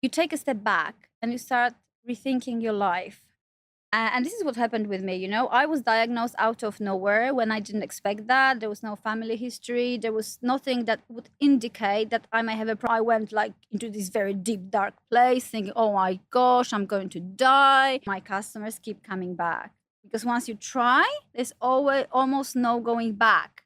you take a step back and you start rethinking your life. And this is what happened with me. I was diagnosed out of nowhere when I didn't expect that. There was no family history. There was nothing that would indicate that I may have a problem. I went like into this very deep, dark place thinking, oh my gosh, I'm going to die. My customers keep coming back because once you try, there's always almost no going back.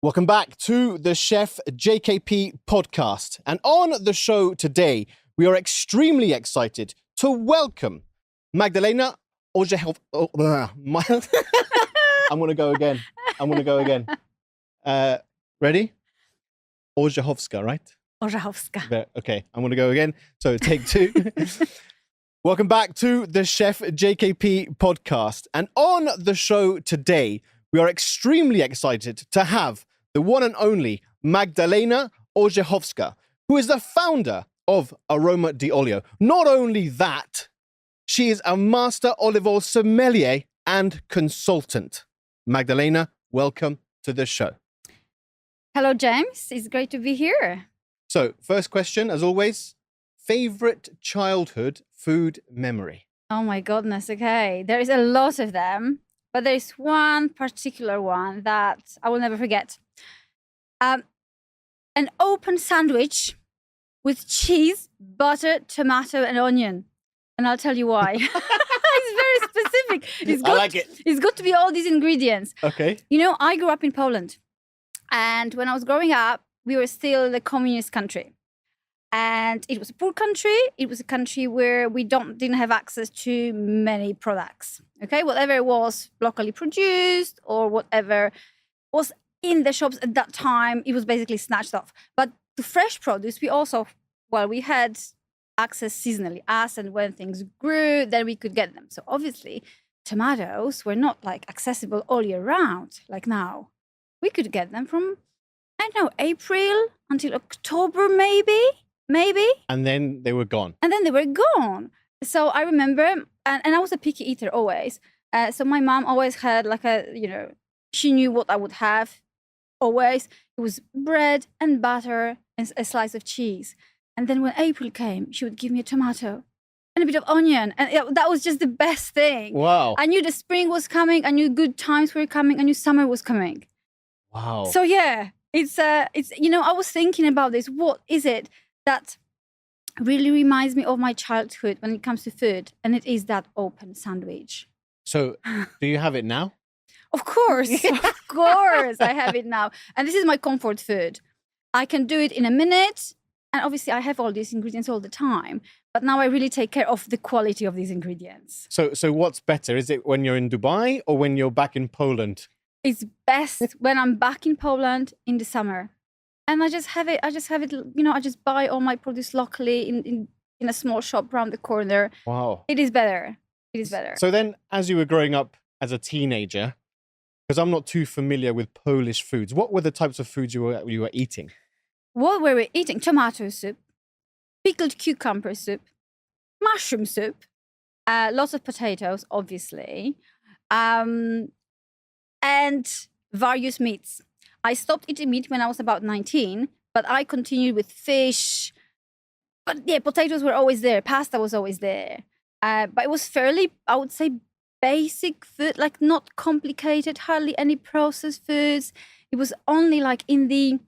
Welcome back to the Chef JKP podcast. And on the show today, we are extremely excited to welcome Magdalena Orzechowska. I'm going to go again. Ready? Orzechowska, right? Orzechowska. Okay, I'm going to go again. So take two. Welcome back to the Chef JKP podcast. And on the show today, we are extremely excited to have the one and only Magdalena Orzechowska, who is the founder of Aroma di Olio. Not only that, she is a master olive oil sommelier and consultant. Magdalena, welcome to the show. Hello, James. It's great to be here. So, first question, as always, favorite childhood food memory? Oh my goodness. Okay. There is a lot of them, but there is one particular one that I will never forget. An open sandwich with cheese, butter, tomato, and onion. And I'll tell you why. It's very specific. I like it. It's got to be all these ingredients. Okay. I grew up in Poland. And when I was growing up, we were still the communist country. And it was a poor country. It was a country where we didn't have access to many products. Okay, whatever it was locally produced or whatever was in the shops at that time, it was basically snatched off. But to fresh produce, we had access seasonally. As and when things grew, then we could get them. So obviously, tomatoes were not like accessible all year round like now. We could get them from, I don't know, April until October maybe. And then they were gone. So I remember, and I was a picky eater always. So my mom always had she knew what I would have always. It was bread and butter and a slice of cheese. And then when April came, she would give me a tomato and a bit of onion. And that was just the best thing. Wow. I knew the spring was coming. I knew good times were coming. I knew summer was coming. Wow. So yeah, it's I was thinking about this. What is it that really reminds me of my childhood when it comes to food? And it is that open sandwich. So do you have it now? Of course. Of course I have it now. And this is my comfort food. I can do it in a minute. And obviously I have all these ingredients all the time. But now I really take care of the quality of these ingredients. So what's better? Is it when you're in Dubai or when you're back in Poland? It's best when I'm back in Poland in the summer. And I just have it, I just buy all my produce locally in a small shop around the corner. Wow. It is better. So then, as you were growing up as a teenager, because I'm not too familiar with Polish foods, what were the types of foods you were eating? What were we eating? Tomato soup, pickled cucumber soup, mushroom soup, lots of potatoes, obviously, and various meats. I stopped eating meat when I was about 19, but I continued with fish. But yeah, potatoes were always there. Pasta was always there. But it was fairly, I would say, basic food, like not complicated, hardly any processed foods. It was only like in the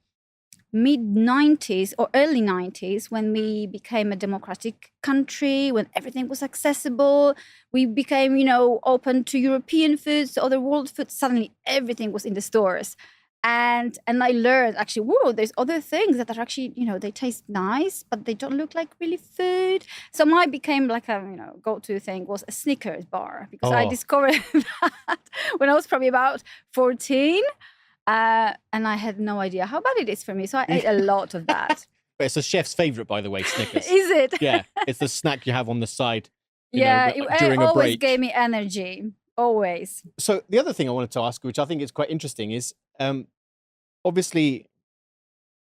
mid-90s or early 90s when we became a democratic country, when everything was accessible. We became, open to European foods, to other world foods. Suddenly everything was in the stores. And I learned actually, whoa, there's other things that are actually, they taste nice, but they don't look like really food. So mine became like a, go-to thing was a Snickers bar because I discovered that when I was probably about 14. And I had no idea how bad it is for me. So I ate a lot of that. It's a chef's favorite, by the way, Snickers. Is it? Yeah, it's the snack you have on the side. During a break. It always gave me energy. Always. So the other thing I wanted to ask, which I think is quite interesting, is obviously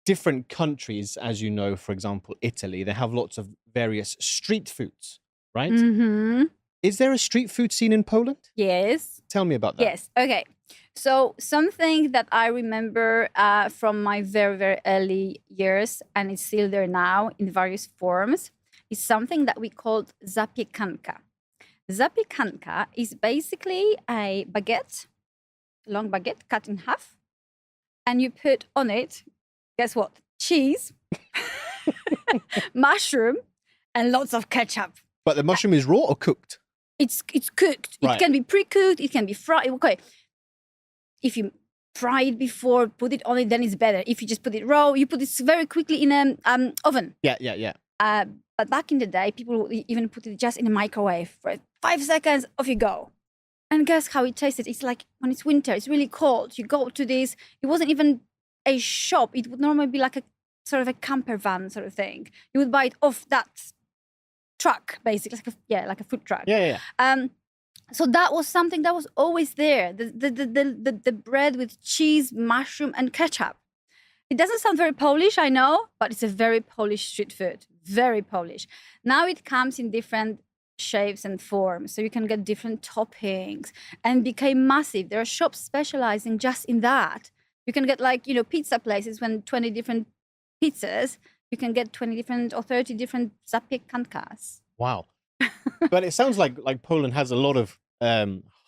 different countries, as you know, for example, Italy, they have lots of various street foods, right? Mm-hmm. Is there a street food scene in Poland? Yes. Tell me about that. Yes. Okay. So something that I remember from my very, very early years, and it's still there now in various forms, is something that we called zapiekanka. Zapiekanka is basically a baguette, long baguette cut in half, and you put on it, guess what? Cheese, mushroom, and lots of ketchup. But the mushroom is raw or cooked? It's cooked. Right. It can be pre-cooked. It can be fried. Okay. If you fry it before, put it on it, then it's better. If you just put it raw, you put it very quickly in an oven. Yeah. But back in the day, people would even put it just in a microwave for 5 seconds. Off you go. And guess how it tasted? It's like when it's winter, it's really cold. You go to this. It wasn't even a shop. It would normally be like a sort of a camper van sort of thing. You would buy it off that truck, basically, like a food truck. Yeah. So that was something that was always there. The bread with cheese, mushroom, and ketchup. It doesn't sound very Polish, I know, but it's a very Polish street food. Very Polish. Now it comes in different shapes and forms, so you can get different toppings, and became massive. There are shops specializing just in that. You can get pizza places when 20 different pizzas. You can get 20 different or 30 different zapiekankas. Wow. But it sounds like Poland has a lot of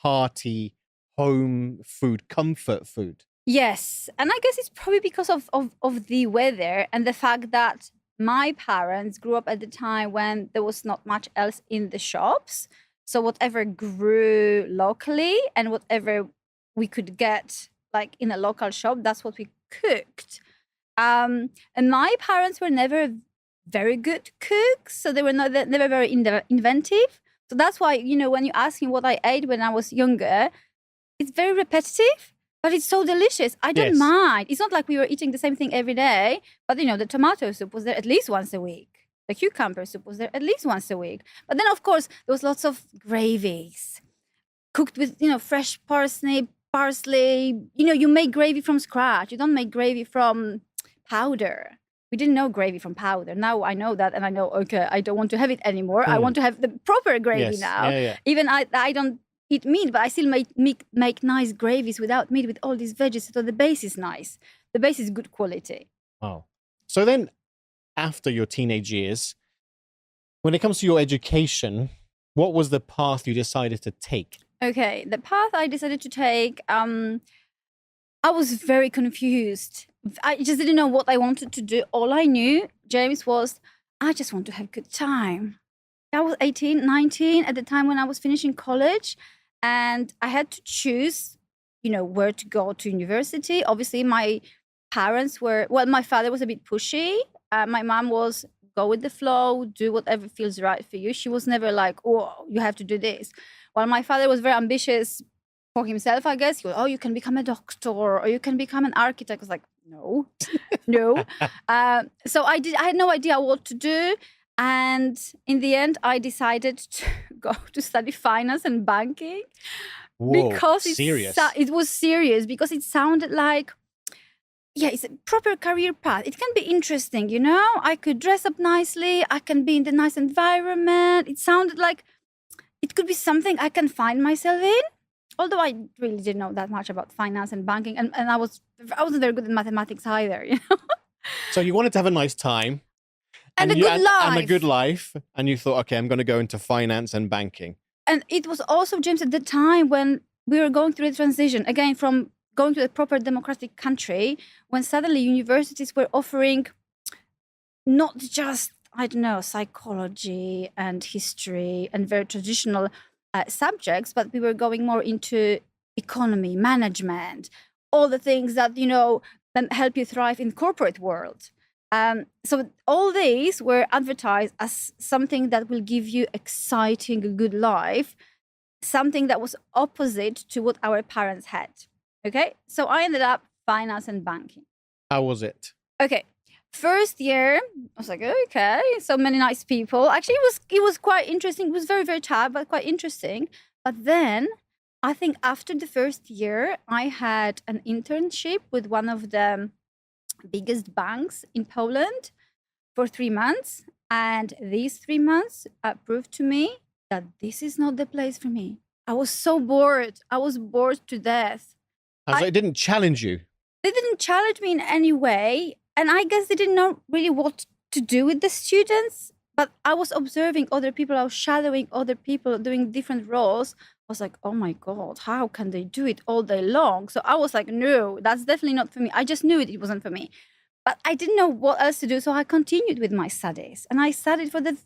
hearty home food, comfort food. Yes. And I guess it's probably because of the weather and the fact that my parents grew up at the time when there was not much else in the shops. So whatever grew locally and whatever we could get like in a local shop, that's what we cooked. And my parents were never very good cooks, so they were never very inventive. So that's why, when you ask me what I ate when I was younger, it's very repetitive, but it's so delicious. I don't mind. It's not like we were eating the same thing every day, but the tomato soup was there at least once a week. The cucumber soup was there at least once a week. But then, of course, there was lots of gravies cooked with, fresh parsnip, parsley. You make gravy from scratch. You don't make gravy from powder. We didn't know gravy from powder. Now I know that, and I know, okay, I don't want to have it anymore. I want to have the proper gravy now. Yeah. Even I don't eat meat, but I still make nice gravies without meat with all these veggies. So the base is nice. The base is good quality. Wow. So then, after your teenage years, when it comes to your education, what was the path you decided to take? Okay, the path I decided to take, I was very confused. I just didn't know what I wanted to do. All I knew, James, was I just want to have a good time. I was 18, 19 at the time when I was finishing college, and I had to choose, where to go to university. Obviously, my parents my father was a bit pushy. My mom was go with the flow, do whatever feels right for you. She was never like, oh, you have to do this. While my father was very ambitious for himself, I guess. He was, oh, you can become a doctor or you can become an architect. I was like, no. So I had no idea what to do. And in the end, I decided to go to study finance and banking. Whoa, because serious. It was serious because it sounded like, it's a proper career path. It can be interesting, I could dress up nicely. I can be in the nice environment. It sounded like it could be something I can find myself in. Although I really didn't know that much about finance and banking. And I wasn't very good at mathematics either, So you wanted to have a nice time. And a good life. And a good life. And you thought, okay, I'm going to go into finance and banking. And it was also, James, at the time when we were going through the transition, again, from going to a proper democratic country, when suddenly universities were offering not just, psychology and history and very traditional subjects, but we were going more into economy, management, all the things that, help you thrive in the corporate world. So all these were advertised as something that will give you exciting, a good life, something that was opposite to what our parents had. Okay, so I ended up finance and banking. How was it? Okay, first year, I was like, okay, so many nice people. Actually, it was quite interesting. It was very, very tough, but quite interesting. But then I think after the first year, I had an internship with one of the biggest banks in Poland for 3 months. And these 3 months proved to me that this is not the place for me. I was so bored. I was bored to death. So it didn't challenge you. They didn't challenge me in any way. And I guess they didn't know really what to do with the students. But I was observing other people. I was shadowing other people doing different roles. I was like, oh my God, how can they do it all day long? So I was like, no, that's definitely not for me. I just knew it wasn't for me. But I didn't know what else to do. So I continued with my studies. And I studied for the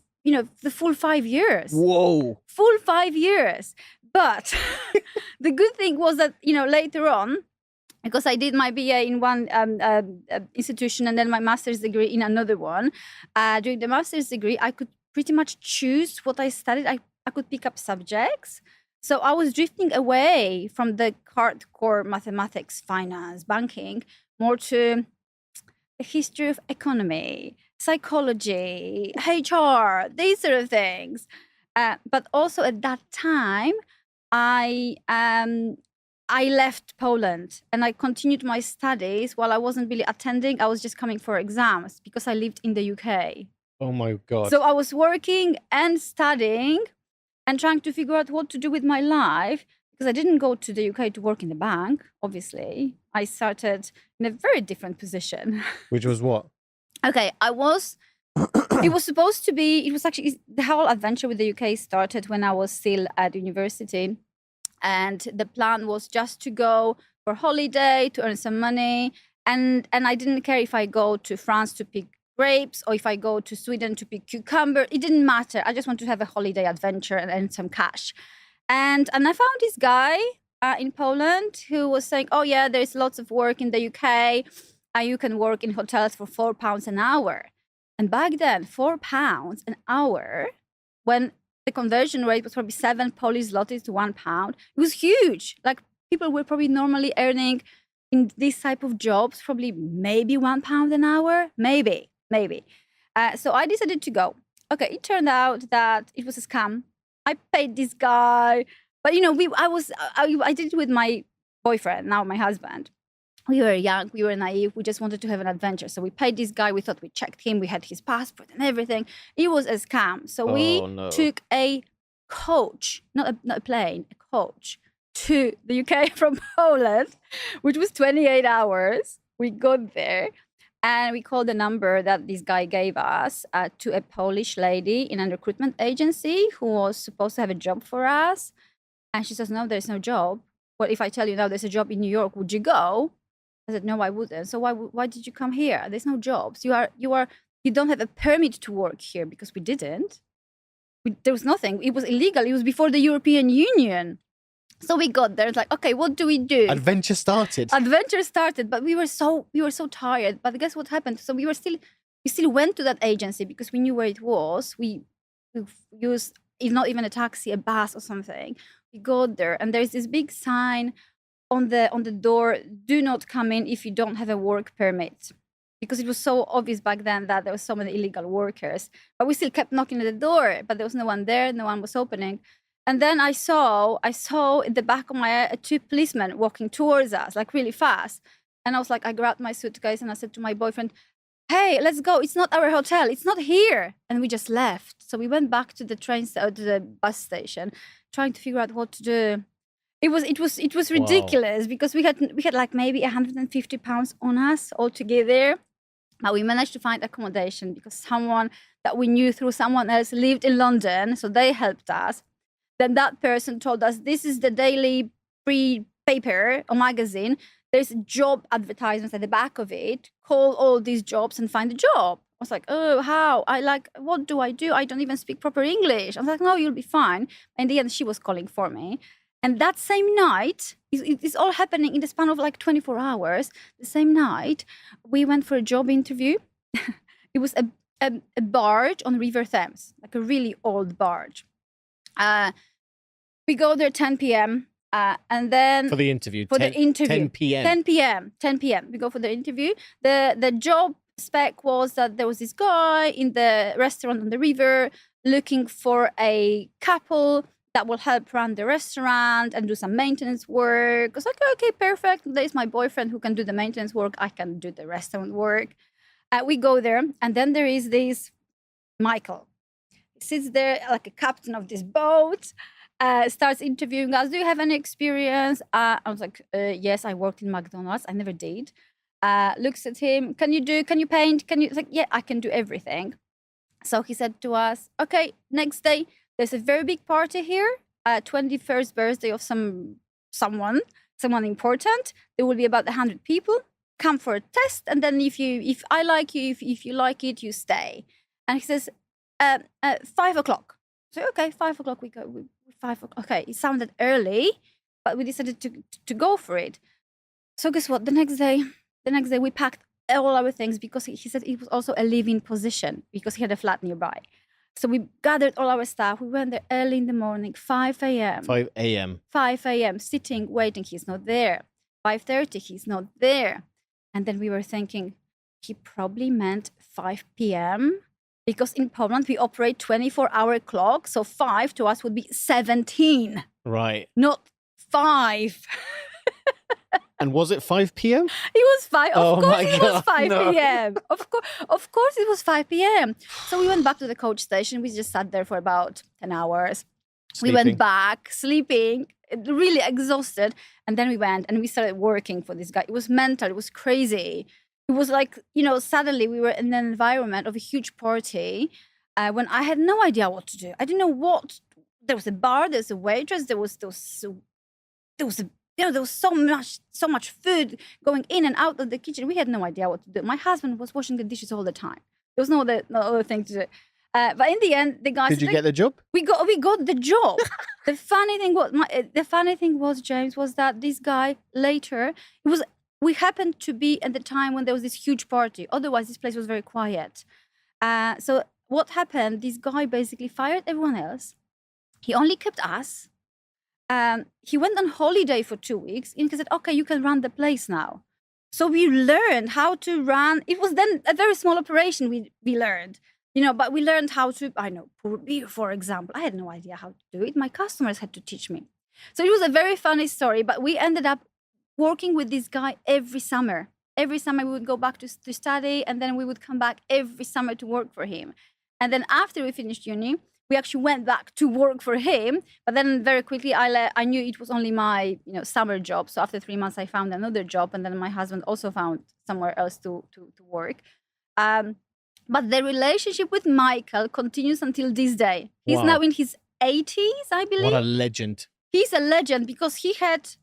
full 5 years. Whoa. Full 5 years. But the good thing was that, later on, because I did my BA in one institution and then my master's degree in another one. During the master's degree, I could pretty much choose what I studied. I could pick up subjects. So I was drifting away from the hardcore mathematics, finance, banking, more to the history of economy, psychology, HR, these sort of things. But also at that time, I left Poland and I continued my studies while I wasn't really attending. I was just coming for exams because I lived in the UK. Oh my God. So I was working and studying and trying to figure out what to do with my life because I didn't go to the UK to work in the bank, obviously. I started in a very different position. Which was what? Okay, it was actually, the whole adventure with the UK started when I was still at university. And the plan was just to go for holiday, to earn some money. And I didn't care if I go to France to pick grapes or if I go to Sweden to pick cucumber. It didn't matter. I just wanted to have a holiday adventure and earn some cash. And I found this guy in Poland who was saying, oh yeah, there's lots of work in the UK. You can work in hotels for £4 an hour. And back then, £4 an hour, when the conversion rate was probably 7 Polish zlotys to £1. It was huge. Like people were probably normally earning in this type of jobs, probably maybe £1 an hour, maybe. So I decided to go. Okay, it turned out that it was a scam. I paid this guy, but I did it with my boyfriend, now my husband. We were young, we were naive, we just wanted to have an adventure. So we paid this guy, we thought we checked him, we had his passport and everything. It was a scam. So we took a coach, not a plane, a coach to the UK from Poland, which was 28 hours. We got there and we called the number that this guy gave us to a Polish lady in a recruitment agency who was supposed to have a job for us. And she says, no, there's no job. Well, if I tell you now there's a job in New York, would you go? I said, no, I wouldn't. So why did you come here? There's no jobs. You don't have a permit to work here because we didn't. There was nothing. It was illegal. It was before the European Union. So we got there. It's like, okay, what do we do? Adventure started, but we were so tired. But guess what happened? So we still went to that agency because we knew where it was. We used, if not even a taxi, a bus or something. We got there and there's this big sign on the door, do not come in if you don't have a work permit, because it was so obvious back then that there were so many illegal workers. But we still kept knocking at the door, but there was no one there, no one was opening. And then I saw in the back of my eye 2 policemen walking towards us, like really fast. And I was like, I grabbed my suitcase and I said to my boyfriend, hey, let's go. It's not our hotel. It's not here. And we just left. So we went back to the bus station, trying to figure out what to do. It was ridiculous. Wow. Because we had like maybe £150 on us altogether. But we managed to find accommodation because someone that we knew through someone else lived in London. So they helped us. Then that person told us, this is the daily free paper or magazine. There's job advertisements at the back of it. Call all these jobs and find a job. I was like, oh, how? What do? I don't even speak proper English. I was like, no, you'll be fine. In the end, she was calling for me. And that same night, it's all happening in the span of like 24 hours. The same night, we went for a job interview. It was a barge on River Thames, like a really old barge. We go there 10 p.m. And then for the interview. 10 p.m. We go for the interview. The job spec was that there was this guy in the restaurant on the river looking for a couple that will help run the restaurant and do some maintenance work. I was like, okay, perfect. There's my boyfriend who can do the maintenance work. I can do the restaurant work. We go there, and then there is this Michael. He sits there like a captain of this boat, starts interviewing us. Do you have any experience? I was like, yes, I worked in McDonald's. I never did. Looks at him. Can you paint? It's like, yeah, I can do everything. So he said to us, okay, next day, there's a very big party here, 21st birthday of someone important. There will be about 100 people. Come for a test, and then if I like you, if you like it, you stay. And he says, 5 o'clock. So okay, 5 o'clock we go. 5 o'clock. Okay, it sounded early, but we decided to go for it. So guess what? The next day we packed all our things, because he said it was also a living position because he had a flat nearby. So we gathered all our stuff. We went there early in the morning, 5 a.m. 5 a.m. 5 a.m. sitting, waiting. He's not there. 5:30, he's not there. And then we were thinking, he probably meant 5 p.m. because in Poland we operate 24-hour clock. So 5 to us would be 17. Right. Not 5. And was it 5 p.m.? It was 5. Of course it was 5 no. p.m. Of course it was 5 p.m. So we went back to the coach station. We just sat there for about 10 hours. Sleeping. We went back, sleeping, really exhausted. And then we went and we started working for this guy. It was mental. It was crazy. It was like, suddenly we were in an environment of a huge party when I had no idea what to do. I didn't know what. There was a bar, there was a waitress, there was so much food going in and out of the kitchen. We had no idea what to do. My husband was washing the dishes all the time. There was no other thing to do. But in the end, the guys. Did you get the job? We got the job. The funny thing was, James, was that this guy later, we happened to be at the time when there was this huge party. Otherwise, this place was very quiet. So what happened? This guy basically fired everyone else. He only kept us. He went on holiday for 2 weeks, and he said, okay, you can run the place now. So we learned how to run. It was then a very small operation we learned, but we learned how to, pour beer, for example. I had no idea how to do it. My customers had to teach me. So it was a very funny story, but we ended up working with this guy every summer. Every summer we would go back to study, and then we would come back every summer to work for him. And then after we finished uni, we actually went back to work for him, but then very quickly I knew it was only my summer job. So after 3 months, I found another job, and then my husband also found somewhere else to work. But the relationship with Michael continues until this day. He's now in his 80s, I believe. What a legend! He's a legend because he had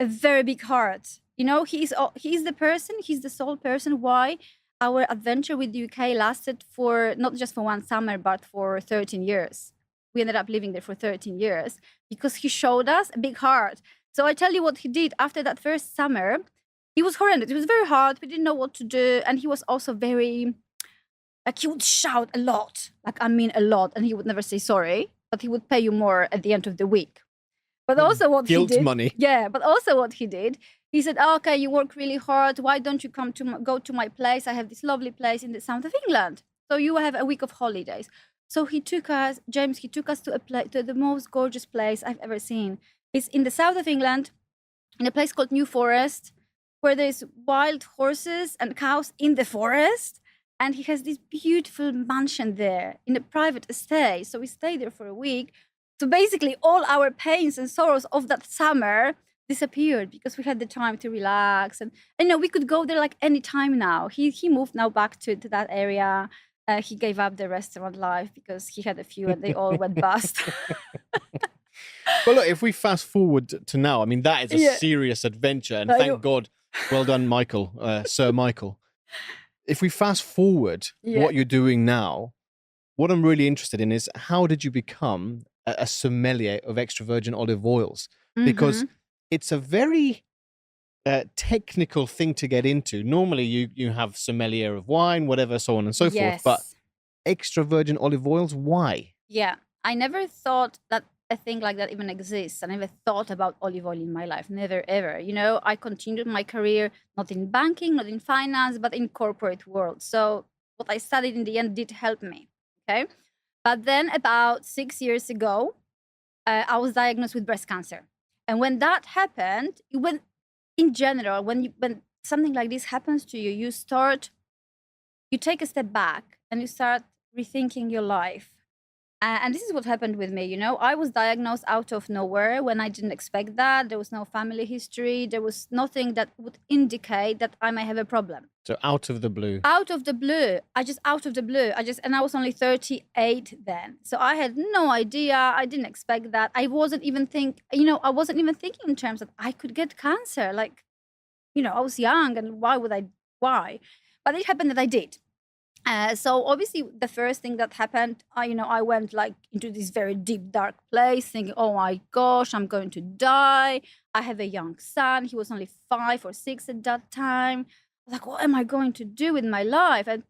a very big heart. He's the sole person why our adventure with the UK lasted for not just for one summer, but for 13 years. We ended up living there for 13 years because he showed us a big heart. So I tell you what he did after that first summer. It was horrendous. It was very hard. We didn't know what to do. And he was also very, he would shout a lot. A lot. And he would never say sorry, but he would pay you more at the end of the week. But also what Guilt he did. money. Yeah, but also what he did. He said, okay, you work really hard. Why don't you go to my place? I have this lovely place in the south of England. So you have a week of holidays. So he took us to the most gorgeous place I've ever seen. It's in the south of England, in a place called New Forest, where there's wild horses and cows in the forest. And he has this beautiful mansion there in a private estate. So we stayed there for a week. So basically all our pains and sorrows of that summer disappeared because we had the time to relax, and we could go there like any time now. He moved now back to that area. He gave up the restaurant life because he had a few and they all went bust. But look, if we fast forward to now, that is a serious adventure, and thank God, well done, Michael, Sir Michael. If we fast forward what you're doing now, what I'm really interested in is how did you become a sommelier of extra virgin olive oils? Because it's a very technical thing to get into. Normally, you have sommelier of wine, whatever, so on and so forth. But extra virgin olive oils, why? Yeah, I never thought that a thing like that even exists. I never thought about olive oil in my life, never, ever. I continued my career, not in banking, not in finance, but in corporate world. So what I studied in the end did help me, okay? But then about 6 years ago, I was diagnosed with breast cancer. And when that happened, when in general, when something like this happens to you, you take a step back and you start rethinking your life. And this is what happened with me. I was diagnosed out of nowhere when I didn't expect that. There was no family history. There was nothing that would indicate that I may have a problem. So out of the blue. Out of the blue. And I was only 38 then. So I had no idea. I didn't expect that. I wasn't even thinking in terms that I could get cancer. Like, I was young, and why? But it happened that I did. So obviously the first thing that happened, I went like into this very deep, dark place thinking, oh my gosh, I'm going to die. I have a young son. He was only 5 or 6 at that time. I was like, what am I going to do with my life? And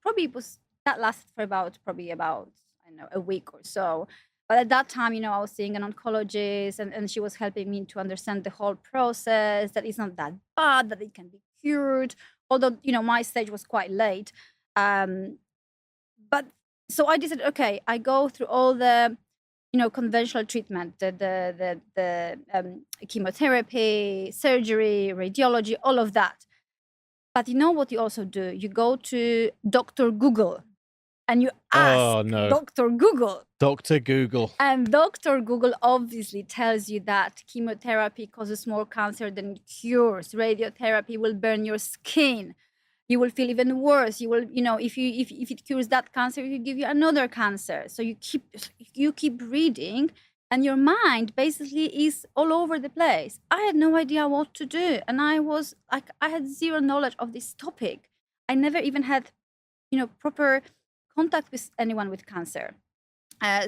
that lasted for probably about, I don't know, a week or so. But at that time, I was seeing an oncologist, and she was helping me to understand the whole process, that it's not that bad, that it can be cured. Although, my stage was quite late. But so I decided, okay, I go through all the, conventional treatment, the chemotherapy, surgery, radiology, all of that. But you know what you also do? You go to Dr. Google and you ask Dr. Google. Dr. Google. And Dr. Google obviously tells you that chemotherapy causes more cancer than it cures. Radiotherapy will burn your skin. You will feel even worse. You will, if it cures that cancer, it will give you another cancer. So you keep reading, and your mind basically is all over the place. I had no idea what to do, and I had zero knowledge of this topic. I never even had, proper contact with anyone with cancer.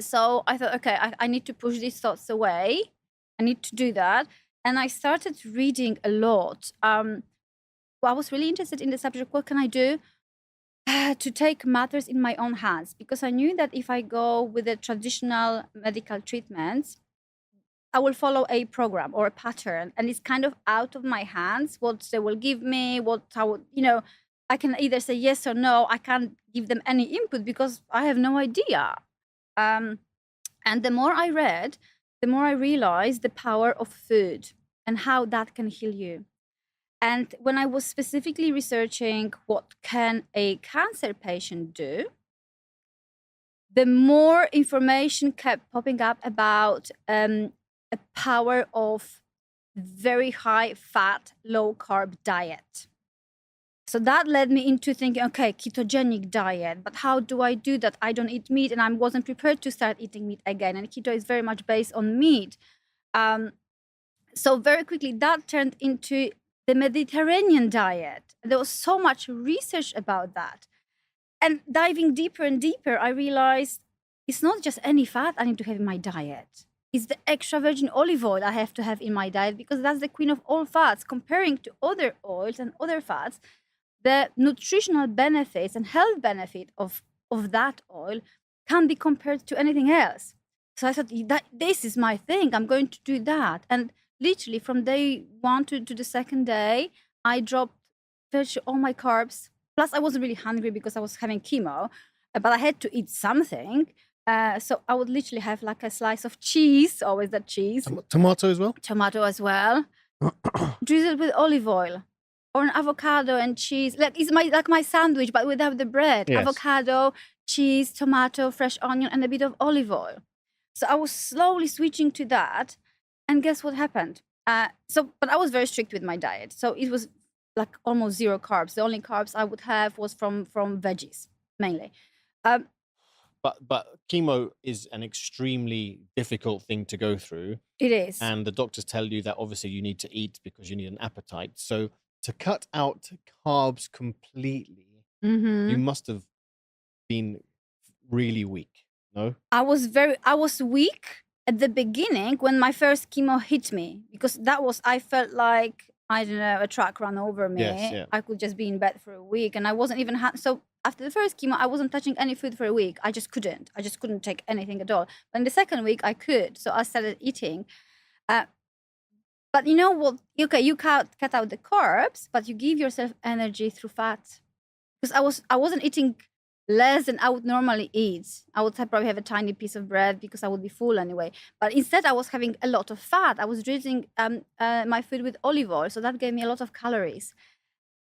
So I thought, okay, I need to push these thoughts away. I need to do that, and I started reading a lot. I was really interested in the subject. What can I do to take matters in my own hands? Because I knew that if I go with the traditional medical treatments, I will follow a program or a pattern, and it's kind of out of my hands what they will give me, I can either say yes or no. I can't give them any input because I have no idea. And the more I read, the more I realized the power of food and how that can heal you. And when I was specifically researching what can a cancer patient do, the more information kept popping up about a power of very high fat, low carb diet. So that led me into thinking, okay, ketogenic diet, but how do I do that? I don't eat meat, and I wasn't prepared to start eating meat again. And keto is very much based on meat. So very quickly that turned into the Mediterranean diet. There was so much research about that. And diving deeper and deeper, I realized it's not just any fat I need to have in my diet. It's the extra virgin olive oil I have to have in my diet, because that's the queen of all fats. Comparing to other oils and other fats, the nutritional benefits and health benefit of that oil can't be compared to anything else. So I thought, this is my thing. I'm going to do that. And literally from day 1 to the second day, I dropped virtually all my carbs. Plus, I wasn't really hungry because I was having chemo, but I had to eat something. So I would literally have like a slice of cheese, always that cheese. Tomato as well? Tomato as well. Drizzled with olive oil. Or an avocado and cheese. It's my sandwich, but without the bread. Yes. Avocado, cheese, tomato, fresh onion, and a bit of olive oil. So I was slowly switching to that. And guess what happened? But I was very strict with my diet. So it was like almost zero carbs. The only carbs I would have was from veggies, mainly. But chemo is an extremely difficult thing to go through. It is. And the doctors tell you that obviously you need to eat because you need an appetite. So to cut out carbs completely, you must have been really weak, no? I was weak at the beginning when my first chemo hit me, because I felt like, I don't know, a truck ran over me. Yes, yeah. I could just be in bed for a week, and I wasn't even so after the first chemo, I wasn't touching any food for a week. I just couldn't take anything at all. But in the second week, I could. So I started eating. But you know what? Okay, you cut out the carbs, but you give yourself energy through fat. Because I wasn't eating less than I would normally eat. I would probably have a tiny piece of bread because I would be full anyway. But instead, I was having a lot of fat. I was drizzling my food with olive oil, so that gave me a lot of calories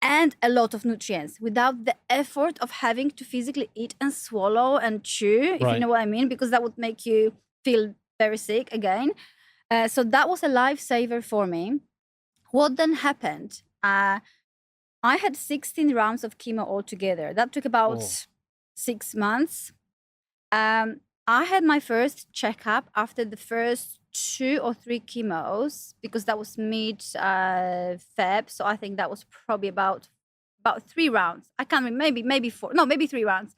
and a lot of nutrients without the effort of having to physically eat and swallow and chew, if you Right. know what I mean, because that would make you feel very sick again. So that was a lifesaver for me. What then happened? I had 16 rounds of chemo altogether. That took about Oh. 6 months. I had my first checkup after the first 2 or 3 chemos because that was mid Feb. So I think that was probably about 3 rounds. I can't remember, maybe 4. No, maybe 3 rounds.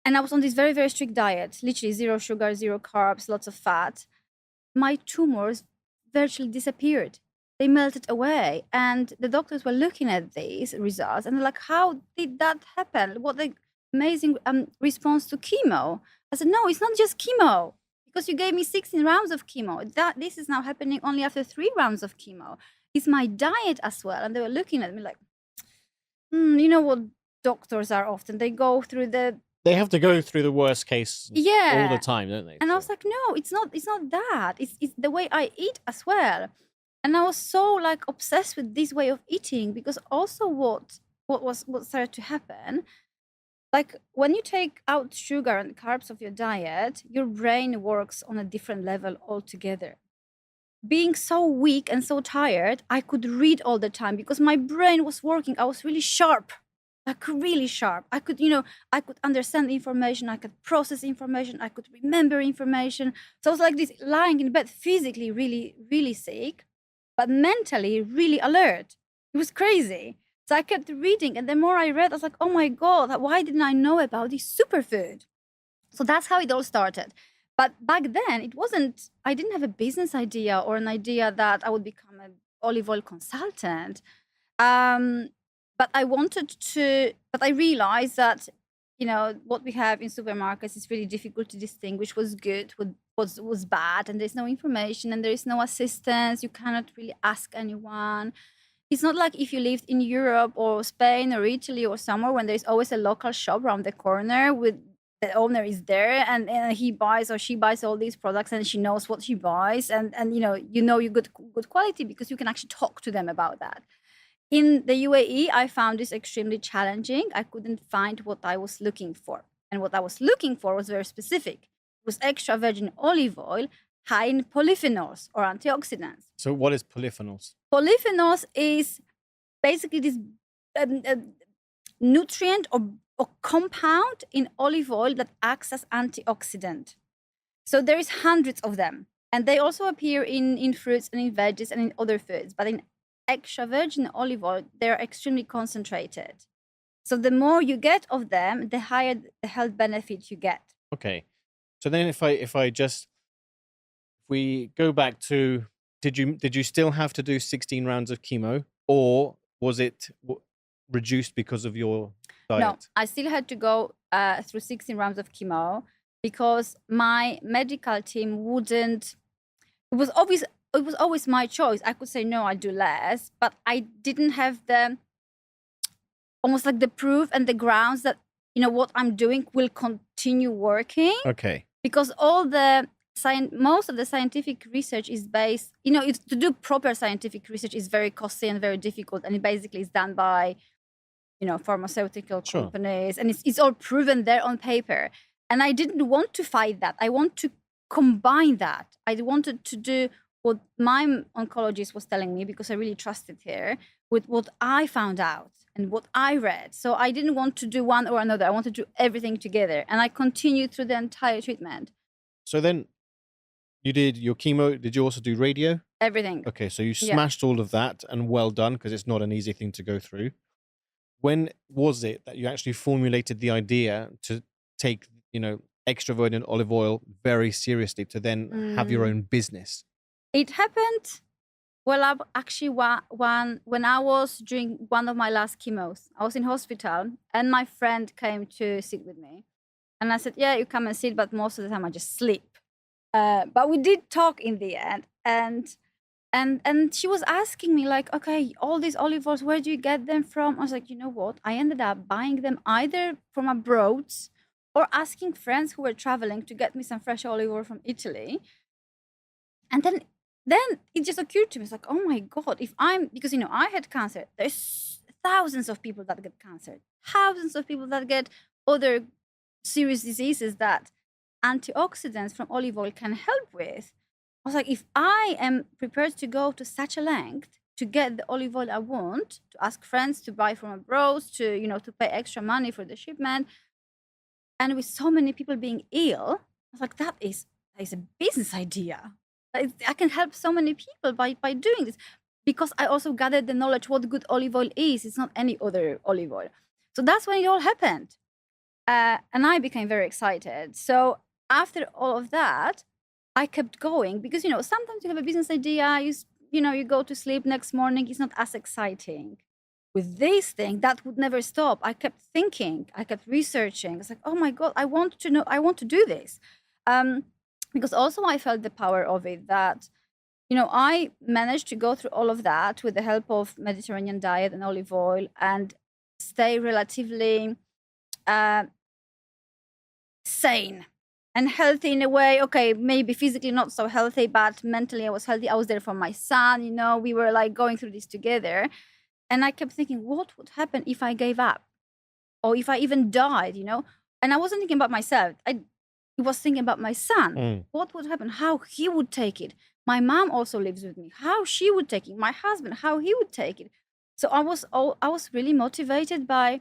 And I was on this very, very strict diet, literally 0 sugar, 0 carbs, lots of fat. My tumors virtually disappeared. They melted away. And the doctors were looking at these results and they're like, how did that happen? What the amazing response to chemo. I said, no, it's not just chemo because you gave me 16 rounds of chemo. This is now happening only after 3 rounds of chemo. It's my diet as well. And they were looking at me like, you know what doctors are often. They go through They have to go through the worst case all yeah. the time, don't they? And I was like, no, it's not that. It's the way I eat as well. And I was so like obsessed with this way of eating because also what started to happen, like when you take out sugar and carbs of your diet, your brain works on a different level altogether. Being so weak and so tired, I could read all the time because my brain was working. I was really sharp, like really sharp. I could, I could understand information. I could process information. I could remember information. So I was like this, lying in bed, physically really, really sick, but mentally really alert. It was crazy. So I kept reading, and the more I read, I was like, oh my God, why didn't I know about this superfood? So that's how it all started. But back then, I didn't have a business idea or an idea that I would become an olive oil consultant. But I realized that, what we have in supermarkets is really difficult to distinguish what's good, what was bad, and there's no information and there is no assistance. You cannot really ask anyone. It's not like if you lived in Europe or Spain or Italy or somewhere when there's always a local shop around the corner with the owner is there and he buys or she buys all these products and she knows what she buys and you good quality because you can actually talk to them about that. In the UAE, I found this extremely challenging. I couldn't find what I was looking for. And what I was looking for was very specific. It was extra virgin olive oil, high in polyphenols or antioxidants. So what is polyphenols? Polyphenols is basically this nutrient or compound in olive oil that acts as antioxidant. So there is hundreds of them. And they also appear in fruits and in veggies and in other foods. But in extra virgin olive oil, they're extremely concentrated. So the more you get of them, the higher the health benefit you get. Okay. So then if we go back to, did you still have to do 16 rounds of chemo or was it reduced because of your diet? No, I still had to go through 16 rounds of chemo because my medical team wouldn't. It was always my choice. I could say no, I do less, but I didn't have the almost like the proof and the grounds that what I'm doing will continue working. Okay. Because most of the scientific research is based, to do proper scientific research is very costly and very difficult, and it basically is done by pharmaceutical companies, and it's all proven there on paper. And I didn't want to fight that. I want to combine that. I wanted to do what my oncologist was telling me because I really trusted her with what I found out and what I read. So I didn't want to do one or another. I wanted to do everything together. And I continued through the entire treatment. So then you did your chemo. Did you also do radio? Everything. Okay, so you smashed all of that and well done because it's not an easy thing to go through. When was it that you actually formulated the idea to take, extra virgin olive oil very seriously to then have your own business? It happened, well, actually, when I was doing one of my last chemos, I was in hospital and my friend came to sit with me. And I said, yeah, you come and sit, but most of the time I just sleep. But we did talk in the end. And And she was asking me like, okay, all these olive oils, where do you get them from? I was like, you know what? I ended up buying them either from abroad or asking friends who were traveling to get me some fresh olive oil from Italy. And then it just occurred to me, it's like, oh my God, because I had cancer. There's thousands of people that get cancer, thousands of people that get other serious diseases that antioxidants from olive oil can help with. I was like, if I am prepared to go to such a length to get the olive oil I want, to ask friends to buy from abroad, to pay extra money for the shipment, and with so many people being ill, I was like, that is a business idea. I can help so many people by doing this, because I also gathered the knowledge what good olive oil is. It's not any other olive oil. So that's when it all happened. And I became very excited. So after all of that, I kept going because, sometimes you have a business idea, you go to sleep next morning, it's not as exciting. With this thing, that would never stop. I kept thinking, I kept researching. It's like, oh my God, I want to know, I want to do this. Because also I felt the power of it, that, I managed to go through all of that with the help of Mediterranean diet and olive oil and stay relatively sane and healthy in a way. Okay, maybe physically not so healthy, but mentally I was healthy. I was there for my son, we were like going through this together. And I kept thinking, what would happen if I gave up? Or if I even died, And I wasn't thinking about myself. I was thinking about my son. What would happen? How he would take it. My mom also lives with me. How she would take it. My husband, how he would take it. So I was really motivated by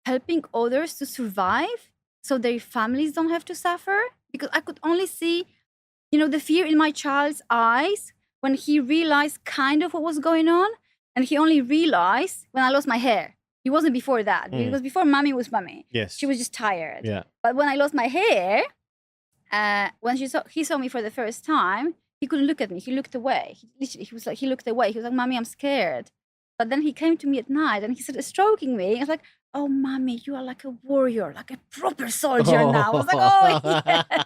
helping others to survive so their families don't have to suffer, because I could only see, the fear in my child's eyes when he realized kind of what was going on. And he only realized when I lost my hair. He wasn't before that. Because before mommy was mommy. Yes. She was just tired. Yeah. But when I lost my hair, when he saw me for the first time, he couldn't look at me. He looked away. He looked away. He was like, Mommy, I'm scared. But then he came to me at night and he started stroking me. I was like, oh, Mommy, you are like a warrior, like a proper soldier now. I was like, oh, yes.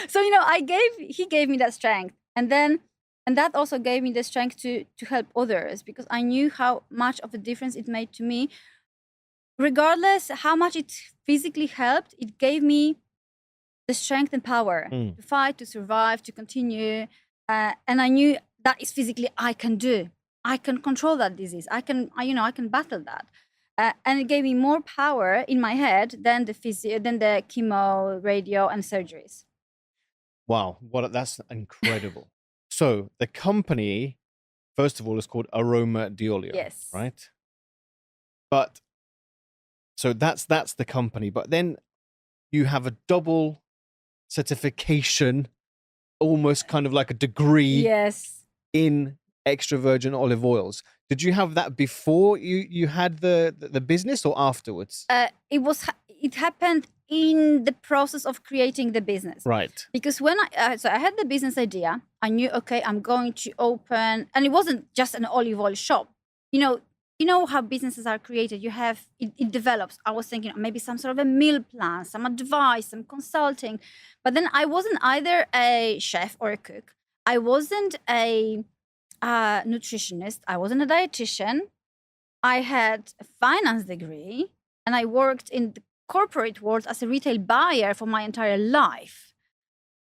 So, he gave me that strength. And that also gave me the strength to help others, because I knew how much of a difference it made to me. Regardless how much it physically helped, it gave me the strength and power to fight, to survive, to continue. And I knew that is physically I can do. I can control that disease. I can battle that. And it gave me more power in my head than the chemo, radio, and surgeries. Wow, that's incredible. So the company, first of all, is called Aroma D'Olio. Yes. Right? But so that's the company. But then you have a double certification, almost kind of like a degree. Yes. In extra virgin olive oils. Did you have that before you had the business or afterwards? It happened in the process of creating the business. Right. Because when I had the business idea, I knew, okay, I'm going to open, and it wasn't just an olive oil shop. You know how businesses are created. You have, it develops. I was thinking maybe some sort of a meal plan, some advice, some consulting. But then I wasn't either a chef or a cook. I wasn't a nutritionist. I wasn't a dietitian. I had a finance degree, and I worked in the corporate world as a retail buyer for my entire life.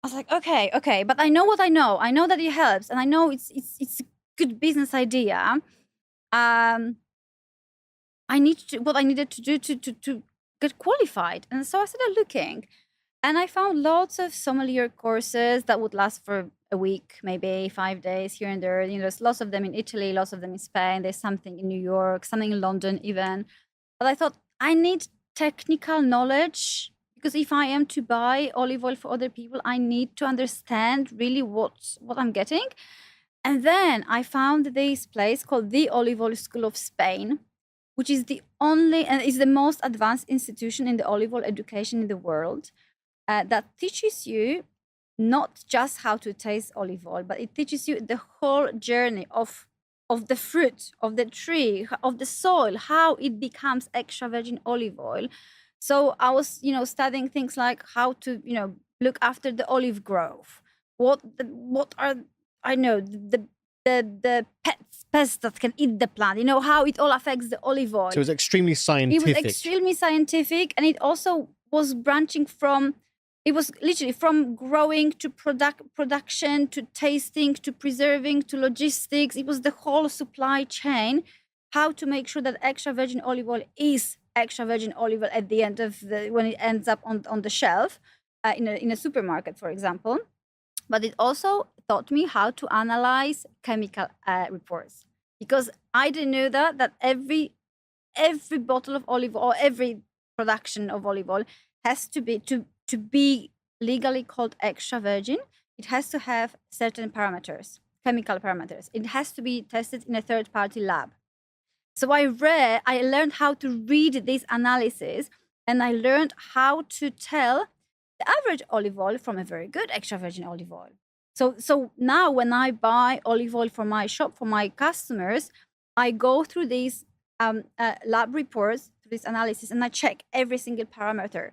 I was like, okay, but I know what I know. I know that it helps, and I know it's a good business idea. What I needed to do to get qualified, and so I started looking, and I found lots of sommelier courses that would last for a week, maybe 5 days here and there. There's lots of them in Italy, lots of them in Spain. There's something in New York, something in London even. But I thought I need technical knowledge, because if I am to buy olive oil for other people, I need to understand really what I'm getting. And then I found this place called the Olive Oil School of Spain, which is the only and is the most advanced institution in the olive oil education in the world, that teaches you not just how to taste olive oil, but it teaches you the whole journey of the fruit, of the tree, of the soil, how it becomes extra virgin olive oil. So I was, studying things like how to, look after the olive grove. What are I know the pests that can eat the plant. You know how it all affects the olive oil. So it was extremely It scientific. was extremely scientific, and it also was branching from. It was literally from growing to production to tasting to preserving to logistics. It was the whole supply chain. How to make sure that extra virgin olive oil is extra virgin olive oil at the end of when it ends up on the shelf in a supermarket, for example. But it also taught me how to analyze chemical reports, because I didn't know that every bottle of olive oil, every production of olive oil has to be legally called extra virgin. It has to have certain parameters, chemical parameters. It has to be tested in a third-party lab. So I learned how to read this analysis, and I learned how to tell the average olive oil from a very good extra virgin olive oil. So now when I buy olive oil for my shop, for my customers, I go through these lab reports, through this analysis, and I check every single parameter.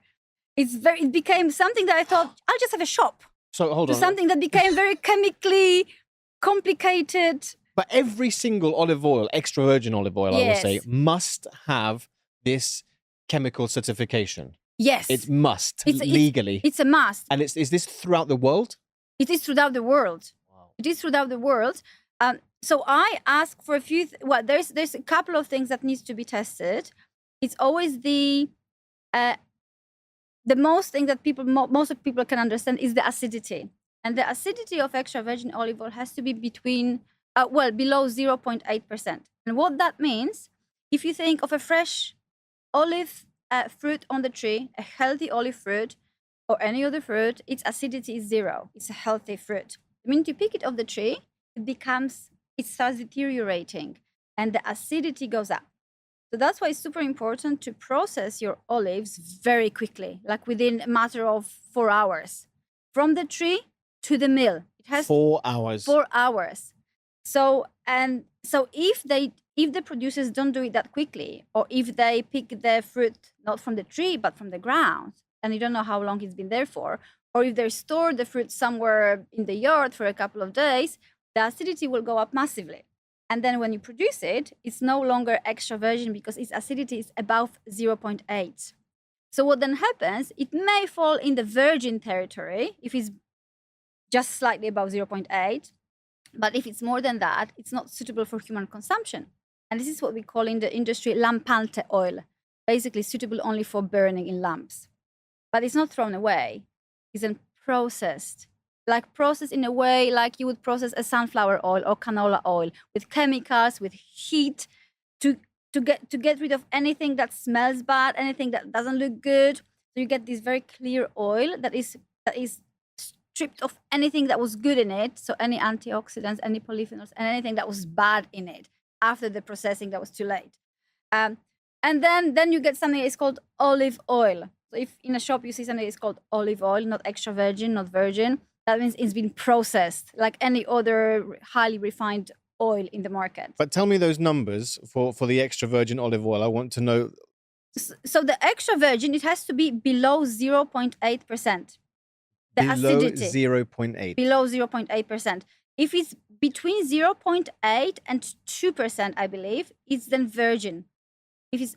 It became something that I thought I'll just have a shop. So hold on. Something that became very chemically complicated. But every single olive oil, extra virgin olive oil, I will say, Yes. must have this chemical certification. Yes. It must, It's- legally. It's a must. And is this throughout the world? It is throughout the world. Wow. It is throughout the world. So I ask for a few. There's a couple of things that needs to be tested. It's always the most thing that most of people can understand is the acidity, and the acidity of extra virgin olive oil has to be below 0.8%. And what that means, if you think of a fresh olive fruit on the tree, a healthy olive fruit, or any other fruit, its acidity is 0. It's a healthy fruit. The minute you pick it off the tree, it starts deteriorating, and the acidity goes up. So that's why it's super important to process your olives very quickly, like within a matter of 4 hours, from the tree to the mill. It has 4 hours. 4 hours. So if the producers don't do it that quickly, or if they pick the fruit not from the tree but from the ground, and you don't know how long it's been there for, or if they store the fruit somewhere in the yard for a couple of days, the acidity will go up massively. And then when you produce it, it's no longer extra virgin because its acidity is above 0.8. So what then happens, it may fall in the virgin territory if it's just slightly above 0.8. But if it's more than that, it's not suitable for human consumption. And this is what we call in the industry lampante oil, basically suitable only for burning in lamps. But it's not thrown away. It's then processed in a way like you would process a sunflower oil or canola oil, with chemicals, with heat, to get rid of anything that smells bad, anything that doesn't look good. So you get this very clear oil that is stripped of anything that was good in it. So any antioxidants, any polyphenols, and anything that was bad in it after the processing that was too late. And then you get something that is called olive oil. So if in a shop you see something that is called olive oil, not extra virgin, not virgin, that means it's been processed like any other highly refined oil in the market. But tell me those numbers for the extra virgin olive oil. I want to know. So the extra virgin, it has to be below 0.8%. The Below acidity. 0.8. Below 0.8%. If it's between 0.8 and 2%, I believe, it's then virgin. If it's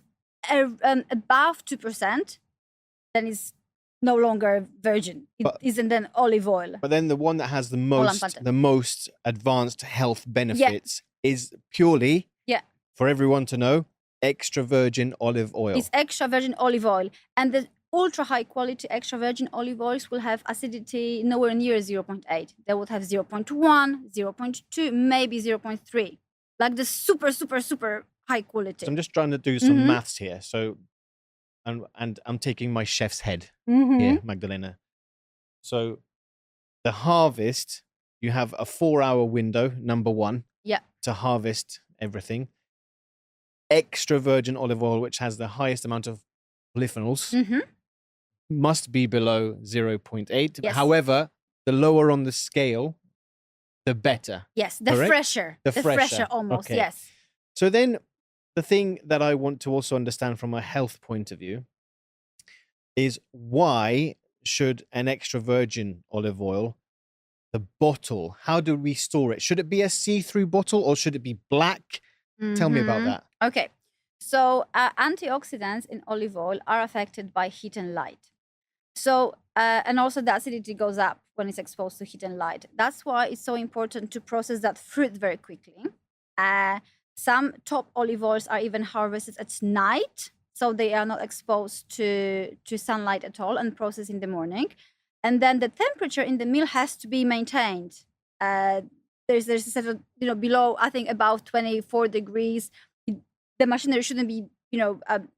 above 2%, then it's no longer virgin. It isn't then olive oil. But then the one that has the most advanced health benefits is purely, for everyone to know, extra virgin olive oil. It's extra virgin olive oil. And the ultra high quality extra virgin olive oils will have acidity nowhere near 0.8. They would have 0.1, 0.2, maybe 0.3. Like the super, super, super high quality. So I'm just trying to do some maths here. So, and I'm taking my chef's head here, Magdalena. So the harvest, you have a 4-hour window, number one, to harvest everything. Extra virgin olive oil, which has the highest amount of polyphenols, must be below 0.8. Yes. However, the lower on the scale, the better. Yes, the correct? fresher. The fresher almost, okay. yes. So then the thing that I want to also understand from a health point of view is why should an extra virgin olive oil the bottle. How do we store it? Should it be a see-through bottle or should it be black? Tell me about that. Okay. So antioxidants in olive oil are affected by heat and light. So, and also the acidity goes up when it's exposed to heat and light. That's why it's so important to process that fruit very quickly. Some top olive oils are even harvested at night, so they are not exposed to sunlight at all and processed in the morning. And then the temperature in the mill has to be maintained. There's a set of, below, I think, about 24 degrees. The machinery shouldn't be,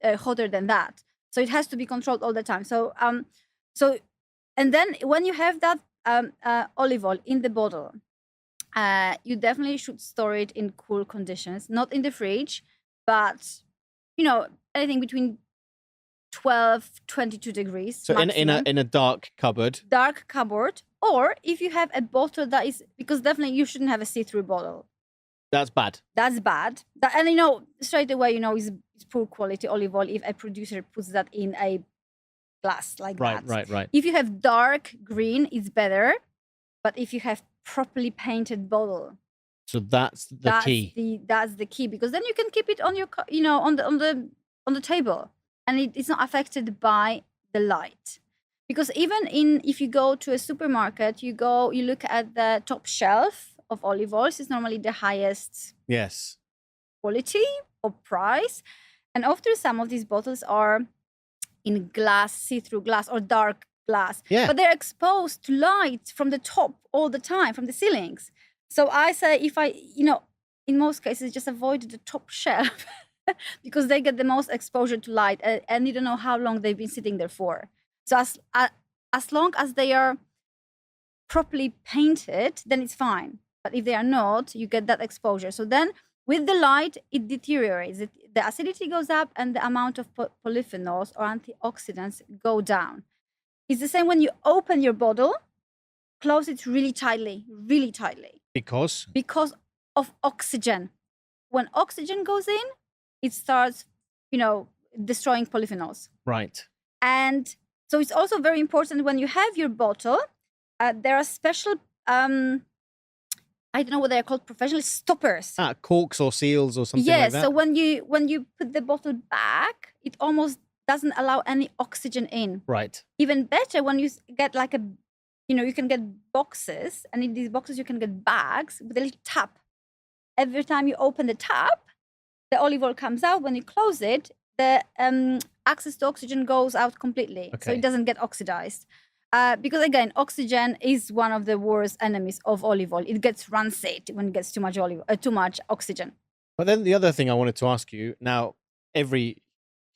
hotter than that. So it has to be controlled all the time. So, and then when you have that olive oil in the bottle, you definitely should store it in cool conditions, not in the fridge, but, anything between 12, 22 degrees. So in a dark cupboard. Dark cupboard. Or if you have a bottle that is, because definitely you shouldn't have a see-through bottle. That's bad. That's bad. And straight away, it's poor quality olive oil if a producer puts that in a glass like that. Right. If you have dark green, it's better. But if you have properly painted bottle, so that's the key. That's the key, because then you can keep it on your, on the table, and it's not affected by the light. Because even if you go to a supermarket, you look at the top shelf of olive oils, it's normally the highest quality or price. And often some of these bottles are in glass, see-through glass or dark glass. Yeah. But they're exposed to light from the top all the time, from the ceilings. So I say in most cases, just avoid the top shelf because they get the most exposure to light and you don't know how long they've been sitting there for. So as long as they are properly painted, then it's fine. But if they are not, you get that exposure. So then with the light, it deteriorates. The acidity goes up and the amount of polyphenols or antioxidants go down. It's the same when you open your bottle, close it really tightly. Because of oxygen. When oxygen goes in, it starts, destroying polyphenols. Right. And so it's also very important when you have your bottle, there are special, I don't know what they're called professionally, stoppers. Corks or seals or something like that. Yes, so when you put the bottle back, it almost doesn't allow any oxygen in. Right. Even better when you get like you can get boxes, and in these boxes you can get bags with a little tap. Every time you open the tap, the olive oil comes out. When you close it, the access to oxygen goes out completely. Okay. So it doesn't get oxidized. Because again, oxygen is one of the worst enemies of olive oil. It gets rancid when it gets too much oxygen. But then the other thing I wanted to ask you, now every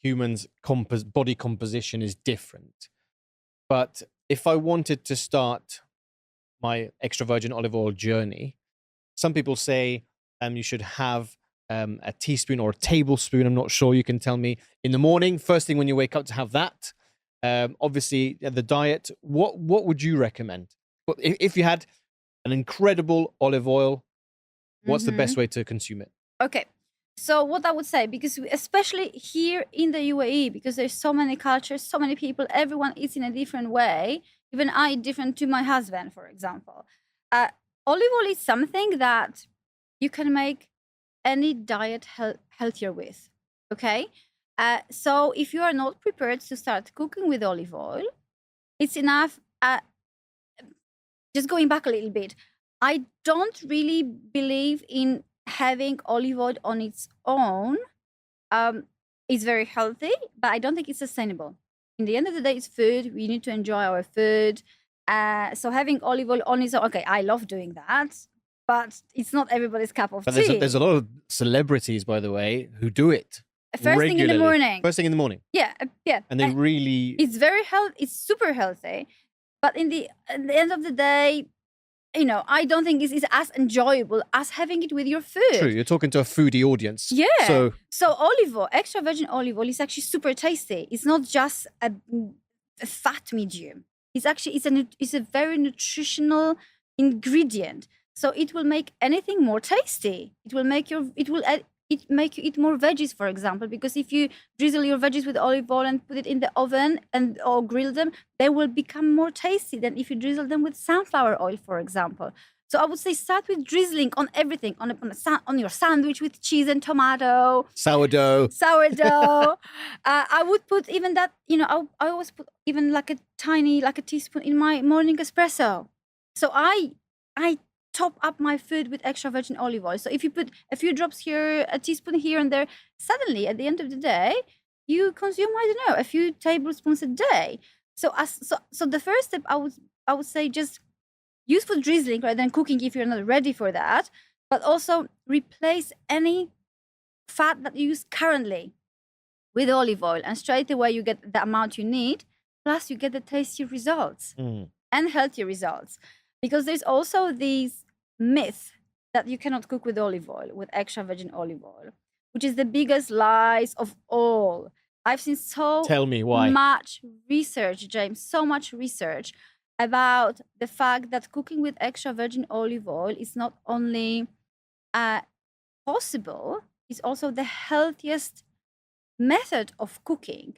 human's body composition is different. But if I wanted to start my extra virgin olive oil journey, some people say you should have a teaspoon or a tablespoon, I'm not sure, you can tell me, in the morning, first thing when you wake up, to have that. Obviously, the diet, what would you recommend? If you had an incredible olive oil, what's the best way to consume it? Okay. So what I would say, because especially here in the UAE, because there's so many cultures, so many people, everyone eats in a different way. Even I eat different to my husband, for example. Olive oil is something that you can make any diet healthier with, okay? So if you are not prepared to start cooking with olive oil, it's enough. Just going back a little bit, I don't really believe in having olive oil on its own. It's very healthy, but I don't think it's sustainable. In the end of the day, it's food. We need to enjoy our food. So having olive oil on its own, okay, I love doing that, but it's not everybody's cup of tea. There's a lot of celebrities, by the way, who do it. First thing in the morning. First thing in the morning. Yeah. And they really... It's very healthy. It's super healthy. But at the end of the day, I don't think it's as enjoyable as having it with your food. True. You're talking to a foodie audience. Yeah. So olive oil, extra virgin olive oil, is actually super tasty. It's not just a fat medium. It's actually, it's a very nutritional ingredient. So it will make anything more tasty. It will it make you eat more veggies, for example, because if you drizzle your veggies with olive oil and put it in the oven and or grill them, they will become more tasty than if you drizzle them with sunflower oil, for example. So I would say start with drizzling on everything, on your sandwich with cheese and tomato, Sourdough. I would put even that, I always put even like a teaspoon in my morning espresso. So I top up my food with extra virgin olive oil. So if you put a few drops here, a teaspoon here and there, suddenly at the end of the day, you consume, I don't know, a few tablespoons a day. So the first step I would say just use for drizzling rather than cooking if you're not ready for that, but also replace any fat that you use currently with olive oil, and straight away you get the amount you need, plus you get the tasty results and healthy results. Because there's also this myth that you cannot cook with olive oil, with extra virgin olive oil, which is the biggest lies of all. I've seen Tell me why. much research, James, so much research about the fact that cooking with extra virgin olive oil is not only possible, it's also the healthiest method of cooking.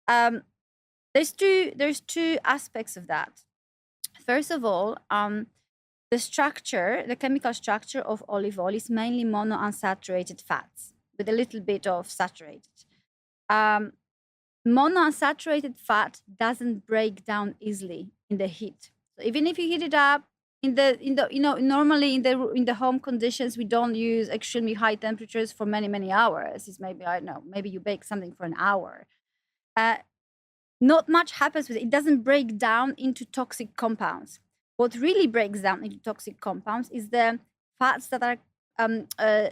There's two aspects of that. First of all, the chemical structure of olive oil is mainly monounsaturated fats with a little bit of saturated. Monounsaturated fat doesn't break down easily in the heat. So even if you heat it up normally in the home conditions, we don't use extremely high temperatures for many hours. It's maybe, I don't know, maybe you bake something for an hour. Not much happens with it. It doesn't break down into toxic compounds. What really breaks down into toxic compounds is the fats that are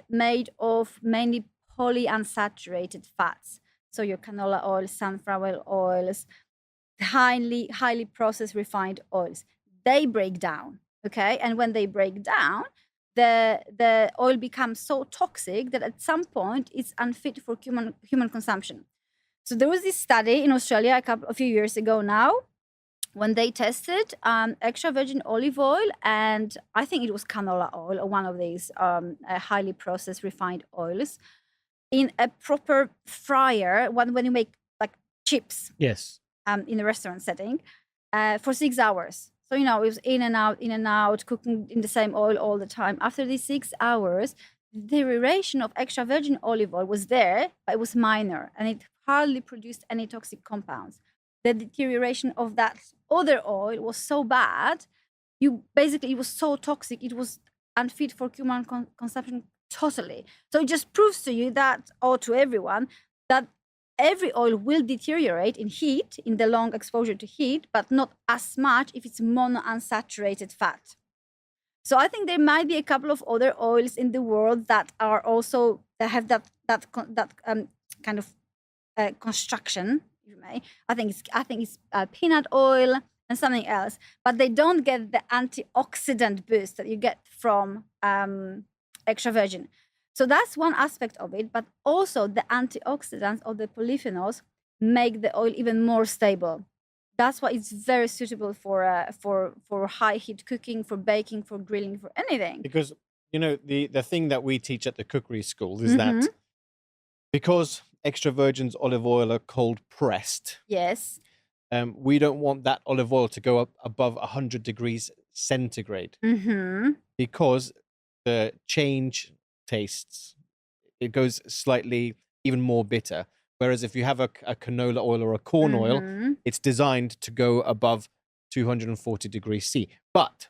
made of mainly polyunsaturated fats. So your canola oil, sunflower oils, highly processed refined oils. They break down, okay? And when they break down, the oil becomes so toxic that at some point it's unfit for human consumption. So there was this study in Australia a few years ago now, when they tested extra virgin olive oil and I think it was canola oil or one of these highly processed refined oils in a proper fryer, when you make like chips. Yes. In a restaurant setting, for 6 hours. So, it was in and out, cooking in the same oil all the time. After these 6 hours, the deterioration of extra virgin olive oil was there, but it was minor and it hardly produced any toxic compounds. The deterioration of that other oil was so bad, it was so toxic, it was unfit for human consumption totally. So it just proves to you that, or to everyone, that every oil will deteriorate in heat, in the long exposure to heat, but not as much if it's monounsaturated fat. So I think there might be a couple of other oils in the world that are also that have that kind of construction, if you may. I think it's peanut oil and something else, but they don't get the antioxidant boost that you get from extra virgin. So that's one aspect of it, but also the antioxidants or the polyphenols make the oil even more stable. That's why it's very suitable for high heat cooking, for baking, for grilling, for anything. Because the thing that we teach at the cookery school is that because extra virgin olive oil are cold pressed. Yes. We don't want that olive oil to go up above 100 degrees centigrade because the change tastes, it goes slightly even more bitter. Whereas if you have a canola oil or a corn oil, it's designed to go above 240 degrees C. But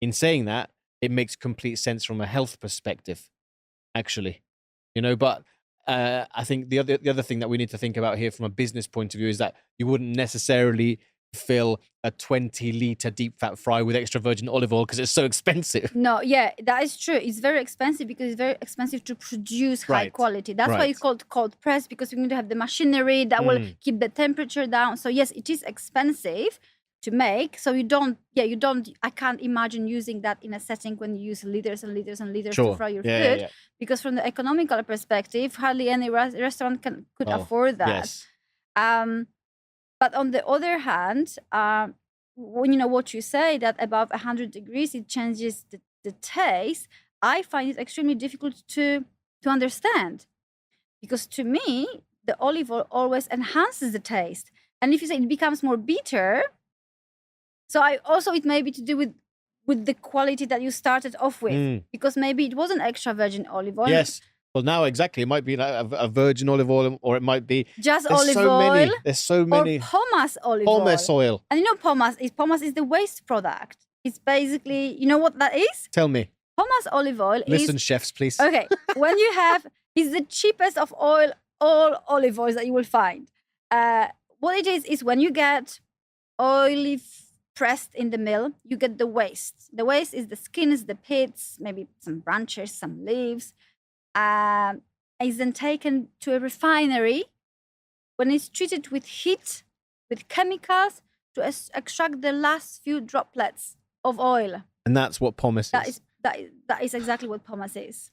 in saying that, it makes complete sense from a health perspective, actually. But I think the other thing that we need to think about here from a business point of view is that you wouldn't necessarily fill a 20-liter deep fat fry with extra virgin olive oil because it's so expensive. No, yeah, that is true. It's very expensive because it's very expensive to produce high quality. That's why it's called cold press, because we need to have the machinery that will keep the temperature down. So yes, it is expensive to make. So I can't imagine using that in a setting when you use liters and liters and liters to fry your food. Yeah. Because from the economical perspective, hardly any restaurant could afford that. Yes. But on the other hand, when what you say, that above 100 degrees, it changes the taste. I find it extremely difficult to to understand. Because to me, the olive oil always enhances the taste. And if you say it becomes more bitter, so I also it may be to do with the quality that you started off with, because maybe it wasn't extra virgin olive oil. Yes. Well, now exactly. It might be like a virgin olive oil, or it might be just there's olive so oil. many. There's so many. Or pomace olive Pomace oil. And you know pomace is the waste product. It's basically, you know what that is? Tell me. Pomace olive oil Listen, chefs, please. Okay, when you have, it's the cheapest of all olive oils that you will find. What it is when you get olive pressed in the mill, you get the waste. The waste is the skins, the pits, maybe some branches, some leaves. Is then taken to a refinery when it's treated with heat, with chemicals to extract the last few droplets of oil. And that's what pomace is. That is exactly what pomace is.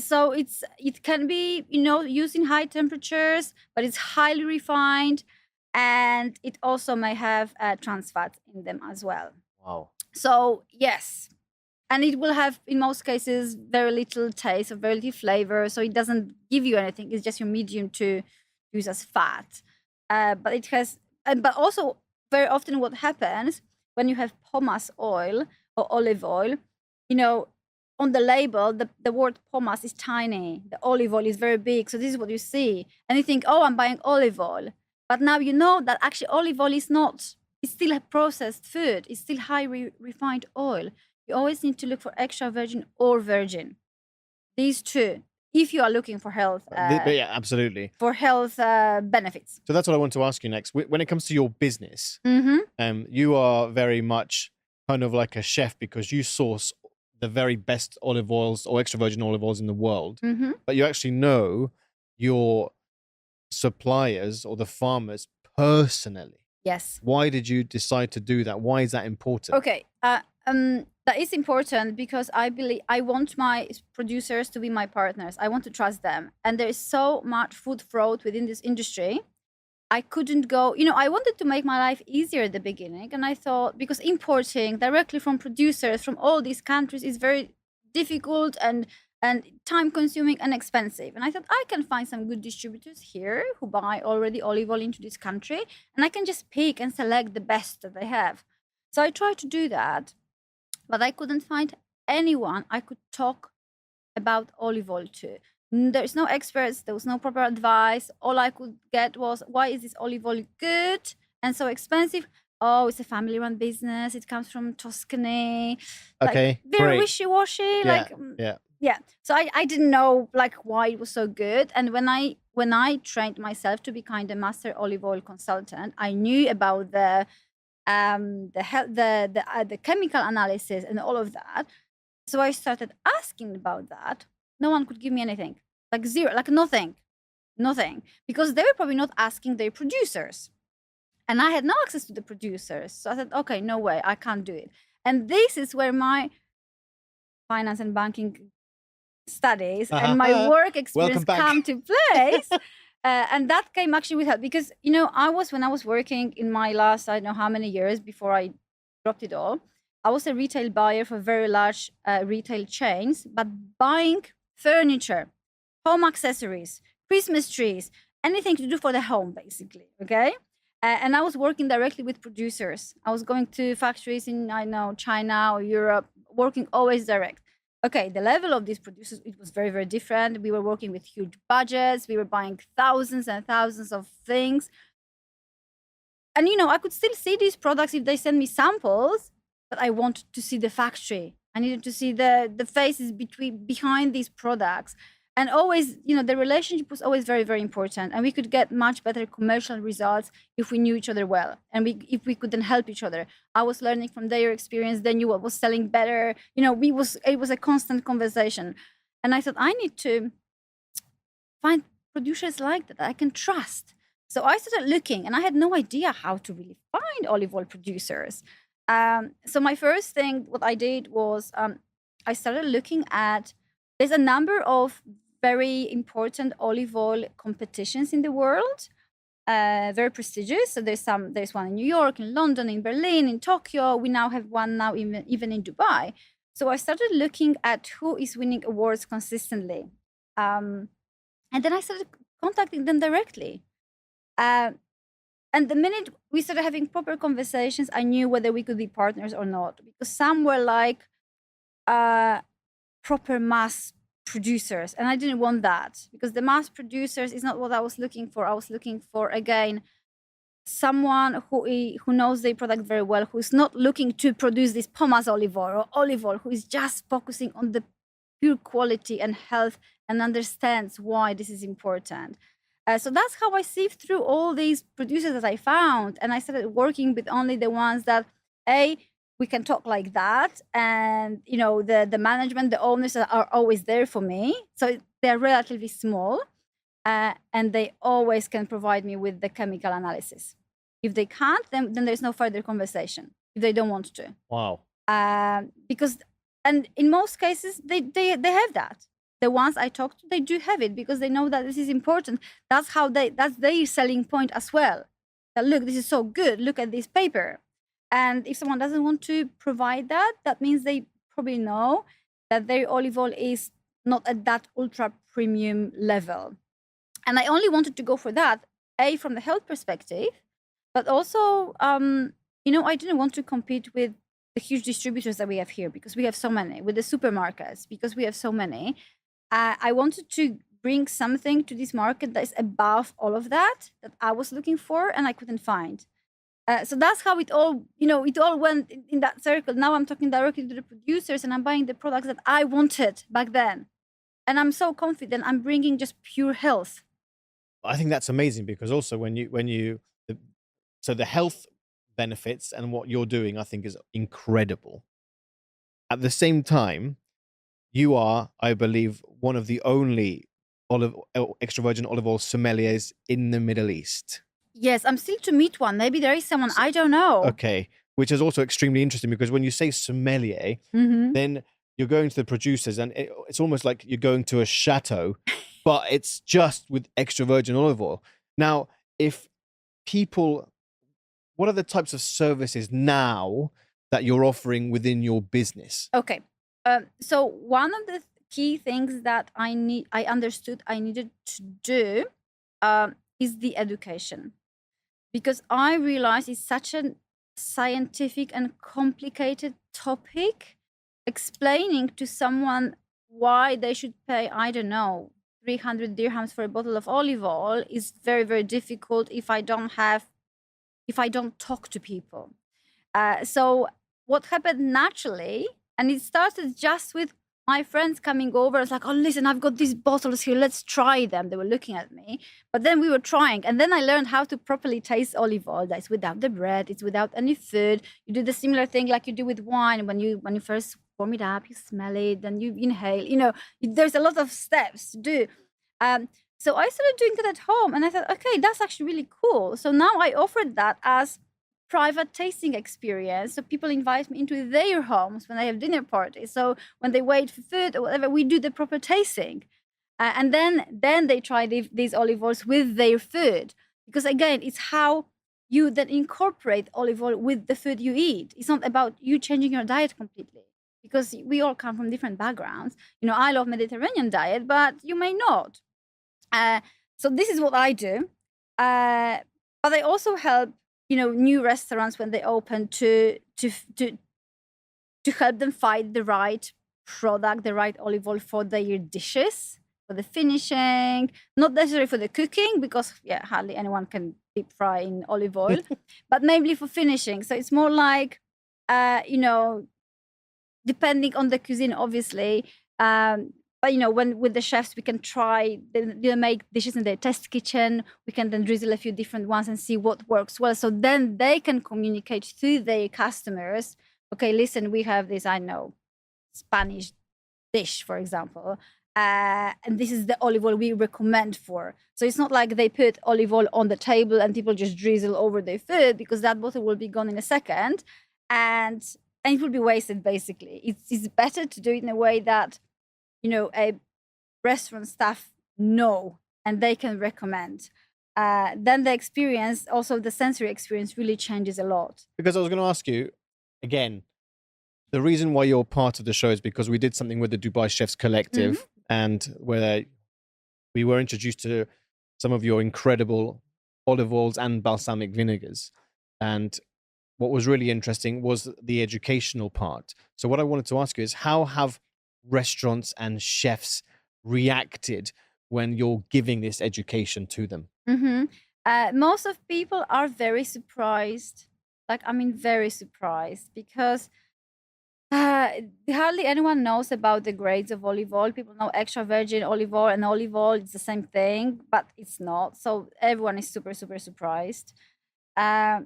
So it can be, you know, used in high temperatures, but it's highly refined, and it also may have trans fat in them as well. Wow. So yes, and it will have in most cases very little taste or very little flavor, so it doesn't give you anything. It's just your medium to use as fat. But it has, but also very often what happens when you have pomace oil or olive oil, you know, on the label, the word pomace is tiny. The olive oil is very big. So this is what you see. And you think, oh, I'm buying olive oil. But now you know that actually olive oil is not, it's still a processed food. It's still high refined oil. You always need to look for extra virgin or virgin. These two, if you are looking for health. Yeah, absolutely. For health benefits. So that's what I want to ask you next. When it comes to your business, you are very much kind of like a chef, because you source the very best olive oils or extra virgin olive oils in the world, but you actually know your suppliers or the farmers personally. Yes. Why did you decide to do that? Why is that important? Okay. That is important because I believe I want my producers to be my partners. I want to trust them. And there is so much food fraud within this industry. I couldn't go, you know, I wanted to make my life easier at the beginning. And I thought, because importing directly from producers from all these countries is very difficult and time consuming and expensive. And I thought I can find some good distributors here who buy already olive oil into this country, and I can just pick and select the best that they have. So I tried to do that, but I couldn't find anyone I could talk about olive oil to. There's no experts, there was no proper advice. All I could get was, why is this olive oil good and so expensive? Oh, it's a family-run business. It comes from Tuscany. Okay, like, very great. wishy-washy. Yeah. So I didn't know like why it was so good. And when I trained myself to be kind of master olive oil consultant, I knew about the chemical analysis and all of that. So I started asking about that. No one could give me anything, like zero, like nothing, because they were probably not asking their producers. And I had no access to the producers. So I said, okay, no way, I can't do it. And this is where my finance and banking studies and my work experience come to place. And that came actually with help, because, you know, when I was working in my last, I don't know how many years before I dropped it all, I was a retail buyer for very large retail chains, but buying furniture, home accessories, Christmas trees, anything to do for the home, basically, okay? And I was working directly with producers. I was going to factories in, I know, China or Europe, working always direct. Okay, the level of these producers, it was very, very different. We were working with huge budgets. We were buying thousands and thousands of things. And, you know, I could still see these products if they send me samples, but I wanted to see the factory. I needed to see the faces behind these products. And always, you know, the relationship was always very, very important. And we could get much better commercial results if we knew each other well. And if we could then help each other. I was learning from their experience. They knew what was selling better. You know, it was a constant conversation. And I thought, I need to find producers like that I can trust. So I started looking, and I had no idea how to really find olive oil producers. So my first thing, what I did was I started looking at, there's a number of very important olive oil competitions in the world, very prestigious. So there's one in New York, in London, in Berlin, in Tokyo. We now have one now even in Dubai. So I started looking at who is winning awards consistently. And then I started contacting them directly. And the minute we started having proper conversations, I knew whether we could be partners or not. Because some were like proper mass producers, and I didn't want that, because the mass producers is not what I was looking for. I was looking for, again, someone who knows their product very well, who's not looking to produce this pomace olive oil or olive oil, who is just focusing on the pure quality and health and understands why this is important. So that's how I sieved through all these producers that I found, and I started working with only the ones that we can talk like that, and the management, the owners are always there for me. So they're relatively small, and they always can provide me with the chemical analysis. If they can't, then there's no further conversation. If they don't want to, Wow. because, and in most cases they have that. The ones I talk to, they do have it, because they know that this is important. That's their selling point as well. That, look, this is so good. Look at this paper. And if someone doesn't want to provide that, that means they probably know that their olive oil is not at that ultra premium level. And I only wanted to go for that, from the health perspective, but also, I didn't want to compete with the huge distributors that we have here, because we have so many, with the supermarkets, because we have so many. I wanted to bring something to this market that is above all of that I was looking for, and I couldn't find. So that's how it all went in that circle. Now I'm talking directly to the producers, and I'm buying the products that I wanted back then. And I'm so confident I'm bringing just pure health. I think that's amazing, because also so the health benefits and what you're doing, I think, is incredible. At the same time, you are, I believe, one of the only extra virgin olive oil sommeliers in the Middle East. Yes, I'm still to meet one. Maybe there is someone, I don't know. Okay, which is also extremely interesting, because when you say sommelier, then you're going to the producers, and it's almost like you're going to a chateau, but it's just with extra virgin olive oil. Now, what are the types of services now that you're offering within your business? Okay. So one of the key things that I understood I needed to do is the education, because I realized it's such a scientific and complicated topic. Explaining to someone why they should pay, I don't know, 300 dirhams for a bottle of olive oil is very, very difficult if I don't talk to people. So what happened naturally, and it started just with my friends coming over. It's like, oh, listen, I've got these bottles here. Let's try them. They were looking at me, but then we were trying, and then I learned how to properly taste olive oil. That's without the bread. It's without any food. You do the similar thing like you do with wine. When you first warm it up, you smell it, then you inhale. There's a lot of steps to do. So I started doing that at home, and I thought, okay, that's actually really cool. So now I offered that as private tasting experience. So people invite me into their homes when they have dinner parties. So when they wait for food or whatever, we do the proper tasting. And then they try these olive oils with their food. Because again, it's how you then incorporate olive oil with the food you eat. It's not about you changing your diet completely, because we all come from different backgrounds. I love Mediterranean diet, but you may not. So this is what I do. But I also help new restaurants when they open to help them find the right product, the right olive oil for their dishes, for the finishing, not necessarily for the cooking, because hardly anyone can deep fry in olive oil, but mainly for finishing. So it's more like, depending on the cuisine, obviously. But when with the chefs, we can try, they make dishes in their test kitchen. We can then drizzle a few different ones and see what works well. So then they can communicate to their customers, okay, listen, we have this, I know, Spanish dish, for example, and this is the olive oil we recommend for. So it's not like they put olive oil on the table and people just drizzle over their food, because that bottle will be gone in a second, and it will be wasted, basically. It's better to do it in a way that a restaurant staff know and they can recommend. Then the experience, also the sensory experience, really changes a lot. Because I was going to ask you, again, the reason why you're part of the show is because we did something with the Dubai Chefs Collective, and where we were introduced to some of your incredible olive oils and balsamic vinegars. And what was really interesting was the educational part. So what I wanted to ask you is, how have restaurants and chefs reacted when you're giving this education to them? hmm Most of people are very surprised. Like, I mean, very surprised because uh, hardly anyone knows about the grades of olive oil. People know extra virgin olive oil and olive oil. It's the same thing, but it's not. So everyone is super, super surprised. Uh,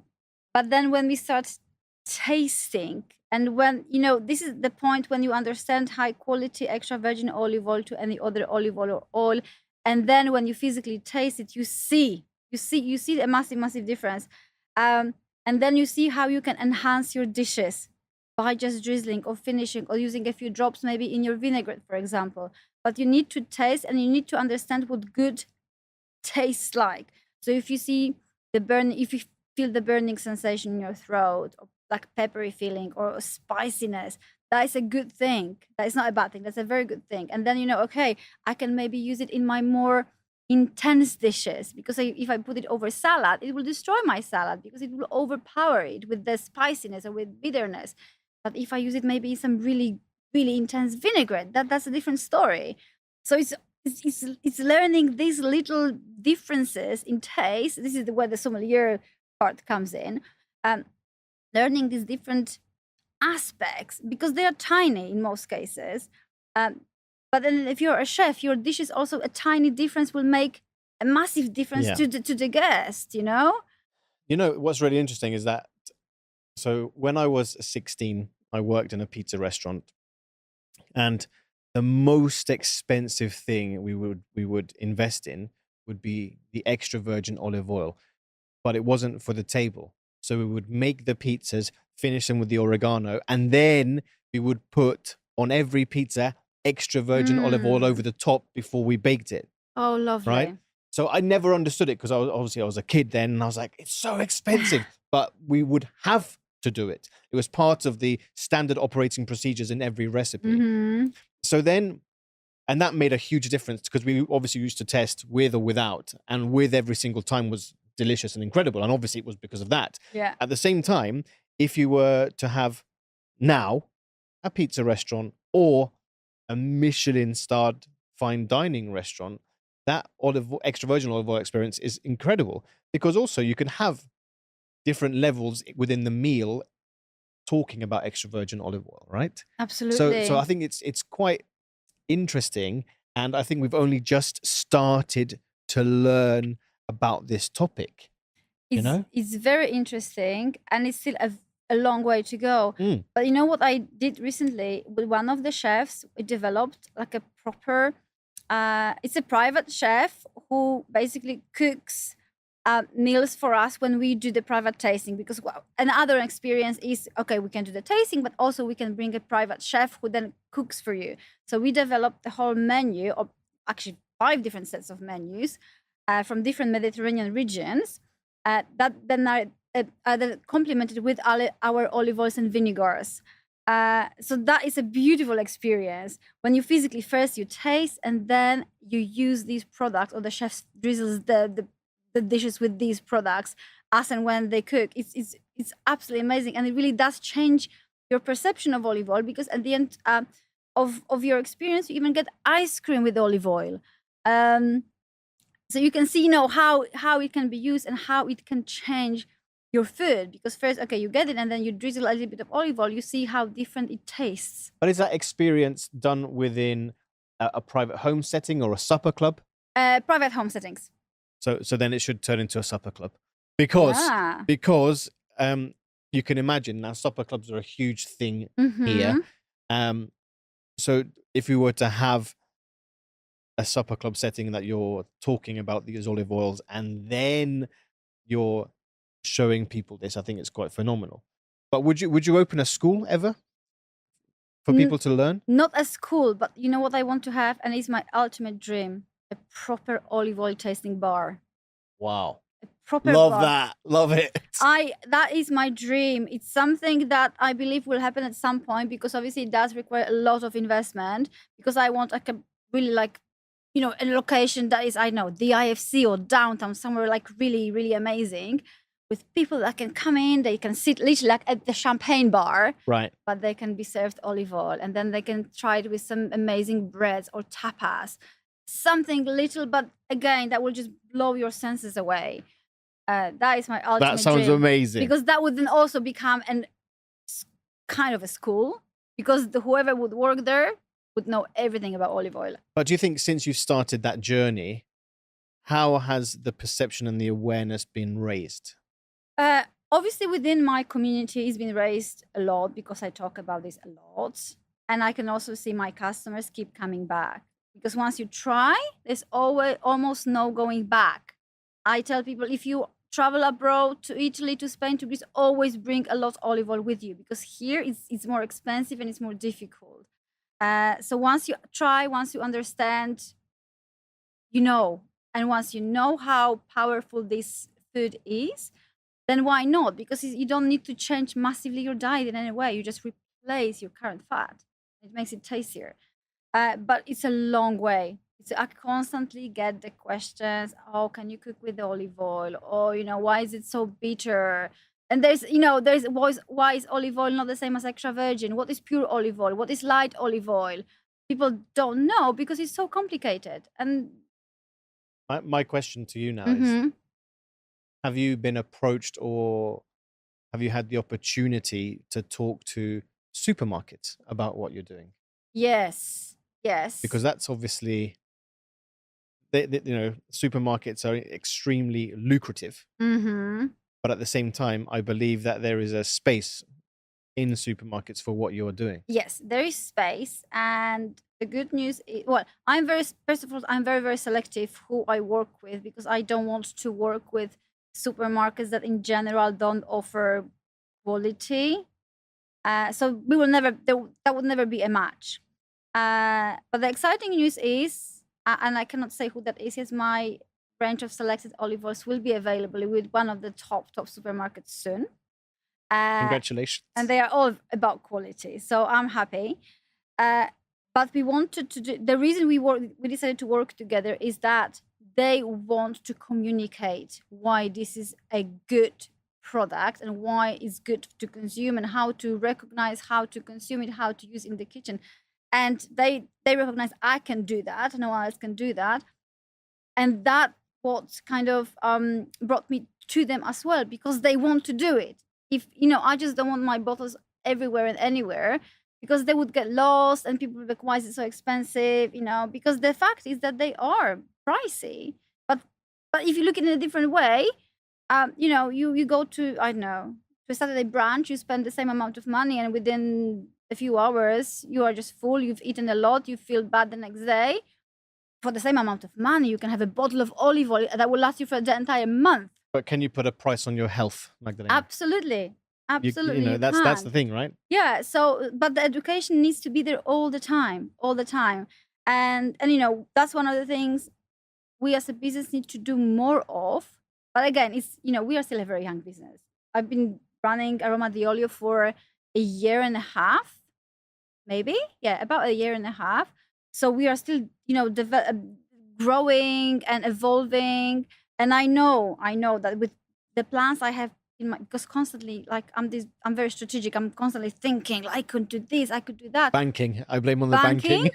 but then when we start tasting, and when, this is the point when you understand high quality extra virgin olive oil to any other olive oil or oil. And then when you physically taste it, you see a massive, massive difference. And then you see how you can enhance your dishes by just drizzling or finishing or using a few drops maybe in your vinaigrette, for example. But you need to taste and you need to understand what good tastes like. So if you see if you feel the burning sensation in your throat, or like peppery feeling or spiciness, that is a good thing. That is not a bad thing. That's a very good thing. And then okay, I can maybe use it in my more intense dishes, because if I put it over salad, it will destroy my salad because it will overpower it with the spiciness or with bitterness. But if I use it maybe in some really, really intense vinaigrette, that's a different story. So it's learning these little differences in taste. This is where the sommelier part comes in. Learning these different aspects, because they are tiny in most cases. But then if you're a chef, your dish is also a tiny difference will make a massive difference Yeah. to the guest, You know, what's really interesting is that, so when I was 16, I worked in a pizza restaurant, and the most expensive thing we would invest in would be the extra virgin olive oil, but it wasn't for the table. So we would make the pizzas, finish them with the oregano, and then we would put on every pizza extra virgin olive oil over the top before we baked it. Oh, lovely. Right? So I never understood it because I was a kid then, and I was like, it's so expensive, but we would have to do it. It was part of the standard operating procedures in every recipe. Mm-hmm. So then, and that made a huge difference because we obviously used to test with or without, and with every single time was delicious and incredible. And obviously it was because of that. Yeah. At the same time, if you were to have now a pizza restaurant or a Michelin-starred fine dining restaurant, that extra virgin olive oil experience is incredible, because also you can have different levels within the meal talking about extra virgin olive oil, right? Absolutely. So I think it's quite interesting, and I think we've only just started to learn about this topic. It's very interesting, and it's still a long way to go. But you know what I did recently with one of the chefs? We developed like a proper, it's a private chef who basically cooks meals for us when we do the private tasting. Because another experience is, okay, we can do the tasting, but also we can bring a private chef who then cooks for you. So we developed the whole menu, or actually 5 different sets of menus from different Mediterranean regions. That then are then complemented with our olive oils and vinegars. So that is a beautiful experience when you physically first you taste and then you use these products, or the chef drizzles the dishes with these products as and when they cook. It's absolutely amazing, and it really does change your perception of olive oil, because at the end of your experience, you even get ice cream with olive oil. So you can see, how it can be used and how it can change your food. Because first, okay, you get it, and then you drizzle a little bit of olive oil. You see how different it tastes. But is that experience done within a private home setting or a supper club? Private home settings. So then it should turn into a supper club, because you can imagine now supper clubs are a huge thing here. So if you were to have a supper club setting that you're talking about these olive oils and then you're showing people this, I think it's quite phenomenal. But would you open a school ever for people to learn? Not a school, but you know what I want to have, and it's my ultimate dream: a proper olive oil tasting bar. Wow. A proper Love bar. that. Love it. That is my dream. It's something that I believe will happen at some point, because obviously it does require a lot of investment, because I want really a location that is, I know, the IFC or downtown, somewhere like really, really amazing, with people that can come in, they can sit literally like at the champagne bar, Right. but they can be served olive oil, and then they can try it with some amazing breads or tapas, something little, but again, that will just blow your senses away. That is my That ultimate sounds dream, amazing. because that would then also become kind of a school, because whoever would work there would know everything about olive oil. But do you think since you've started that journey, how has the perception and the awareness been raised? Obviously, within my community, it's been raised a lot because I talk about this a lot. And I can also see my customers keep coming back, because once you try, there's always almost no going back. I tell people, if you travel abroad to Italy, to Spain, to Greece, always bring a lot of olive oil with you, because here it's more expensive and it's more difficult. So once you try, once you understand, and once you know how powerful this food is, then why not? Because you don't need to change massively your diet in any way. You just replace your current fat. It makes it tastier. But it's a long way. I constantly get the questions, oh, can you cook with olive oil? Or, why is it so bitter? And there's why is olive oil not the same as extra virgin? What is pure olive oil? What is light olive oil? People don't know because it's so complicated. And My question to you now is, have you been approached or have you had the opportunity to talk to supermarkets about what you're doing? yes. Because that's obviously, supermarkets are extremely lucrative. But at the same time, I believe that there is a space in supermarkets for what you're doing. Yes, there is space, and the good news is, well, first of all, I'm very, very selective who I work with, because I don't want to work with supermarkets that in general don't offer quality. So that would never be a match. But the exciting news is, and I cannot say who that is, yes, my range of selected olive oils will be available with one of the top supermarkets soon. Congratulations. And they are all about quality, so I'm happy. But we wanted to do, the reason we decided to work together is that they want to communicate why this is a good product and why it's good to consume, and how to recognize how to consume it, how to use in the kitchen. And they recognize I can do that, no one else can do that. And that what kind of brought me to them as well, because they want to do it. If I just don't want my bottles everywhere and anywhere, because they would get lost and people would be like, why is it so expensive? Because the fact is that they are pricey. But if you look at it in a different way, you go to, I don't know, to a Saturday brunch, you spend the same amount of money, and within a few hours you are just full, you've eaten a lot, you feel bad the next day. For the same amount of money, you can have a bottle of olive oil that will last you for the entire month. But can you put a price on your health, Magdalena? Absolutely. Absolutely. That's the thing, right? Yeah. So, but the education needs to be there all the time. And that's one of the things we as a business need to do more of. But again, it's, we are still a very young business. I've been running Aroma di Olio for a year and a half, maybe. Yeah, about a year and a half. So we are still, growing and evolving. And I know that with the plans I have because constantly, like, I'm very strategic. I'm constantly thinking, like, I could do this, I could do that. Banking. I blame on the banking.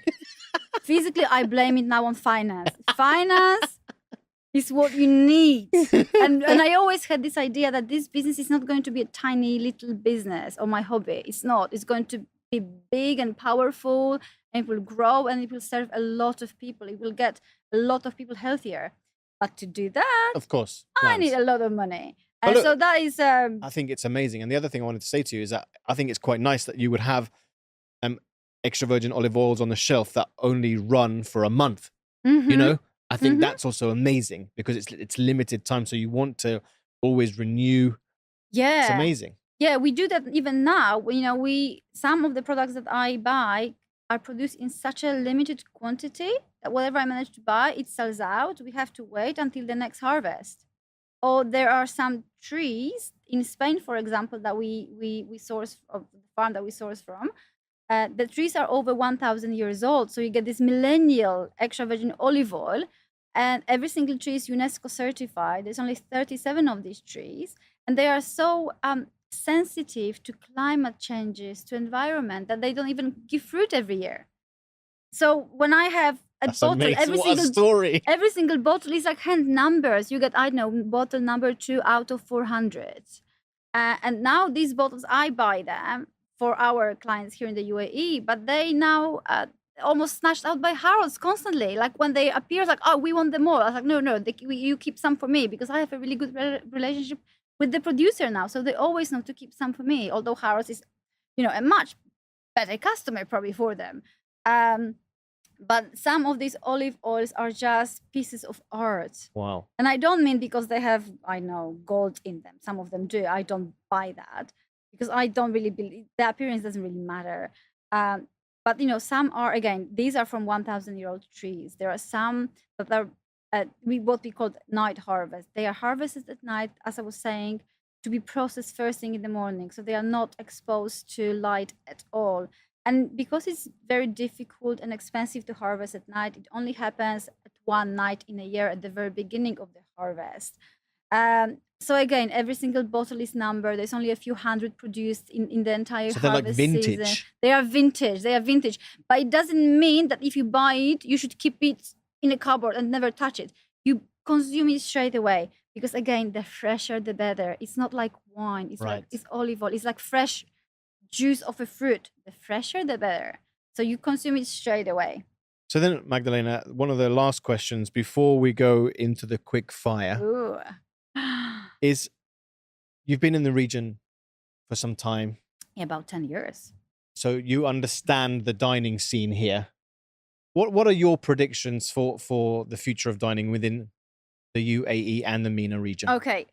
Physically, I blame it now on finance. Finance is what you need. And I always had this idea that this business is not going to be a tiny little business or my hobby. It's not. It's going to be big and powerful, and it will grow, and it will serve a lot of people. It will get a lot of people healthier. But to do that, of course, I need a lot of money. And look, so that is... I think it's amazing. And the other thing I wanted to say to you is that I think it's quite nice that you would have extra virgin olive oils on the shelf that only run for a month. I think that's also amazing, because it's limited time, so you want to always renew. Yeah, it's amazing. Yeah, we do that even now. Some of the products that I buy are produced in such a limited quantity that whatever I manage to buy, it sells out. We have to wait until the next harvest. Or there are some trees in Spain, for example, that we source of the farm that we source from. The trees are over 1,000 years old. So you get this millennial extra virgin olive oil. And every single tree is UNESCO certified. There's only 37 of these trees. And they are so sensitive to climate changes, to environment, that they don't even give fruit every year. So when I have a That's bottle, amazing. What a story. every single bottle is like hand numbers. You get, I don't know, bottle number 2 out of 400. And now these bottles, I buy them for our clients here in the UAE, but they now almost snatched out by Harrods constantly. Like when they appear, like, oh, we want them all. I was like, no, you keep some for me, because I have a really good relationship with the producer now. So they always know to keep some for me, although Harrods is, a much better customer probably for them. But some of these olive oils are just pieces of art. Wow. And I don't mean because they have, I know, gold in them. Some of them do. I don't buy that because I don't really believe the appearance doesn't really matter. But some are, again, these are from 1,000-year-old trees. There are some that are what we call night harvest. They are harvested at night, as I was saying, to be processed first thing in the morning. So they are not exposed to light at all. And because it's very difficult and expensive to harvest at night, it only happens at one night in a year at the very beginning of the harvest. So again, every single bottle is numbered. There's only a few hundred produced in the entire So they're like harvest vintage. season. They are vintage. But it doesn't mean that if you buy it, you should keep it in a cupboard and never touch it. You consume it straight away. Because again, the fresher, the better. It's not like wine. It's Right. like it's olive oil. It's like fresh juice of a fruit. The fresher, the better. So you consume it straight away. So then, Magdalena, one of the last questions before we go into the quick fire Ooh. is, you've been in the region for some time, Yeah, about 10 years. so you understand the dining scene here. What are your predictions for the future of dining within the UAE and the MENA region? Okay.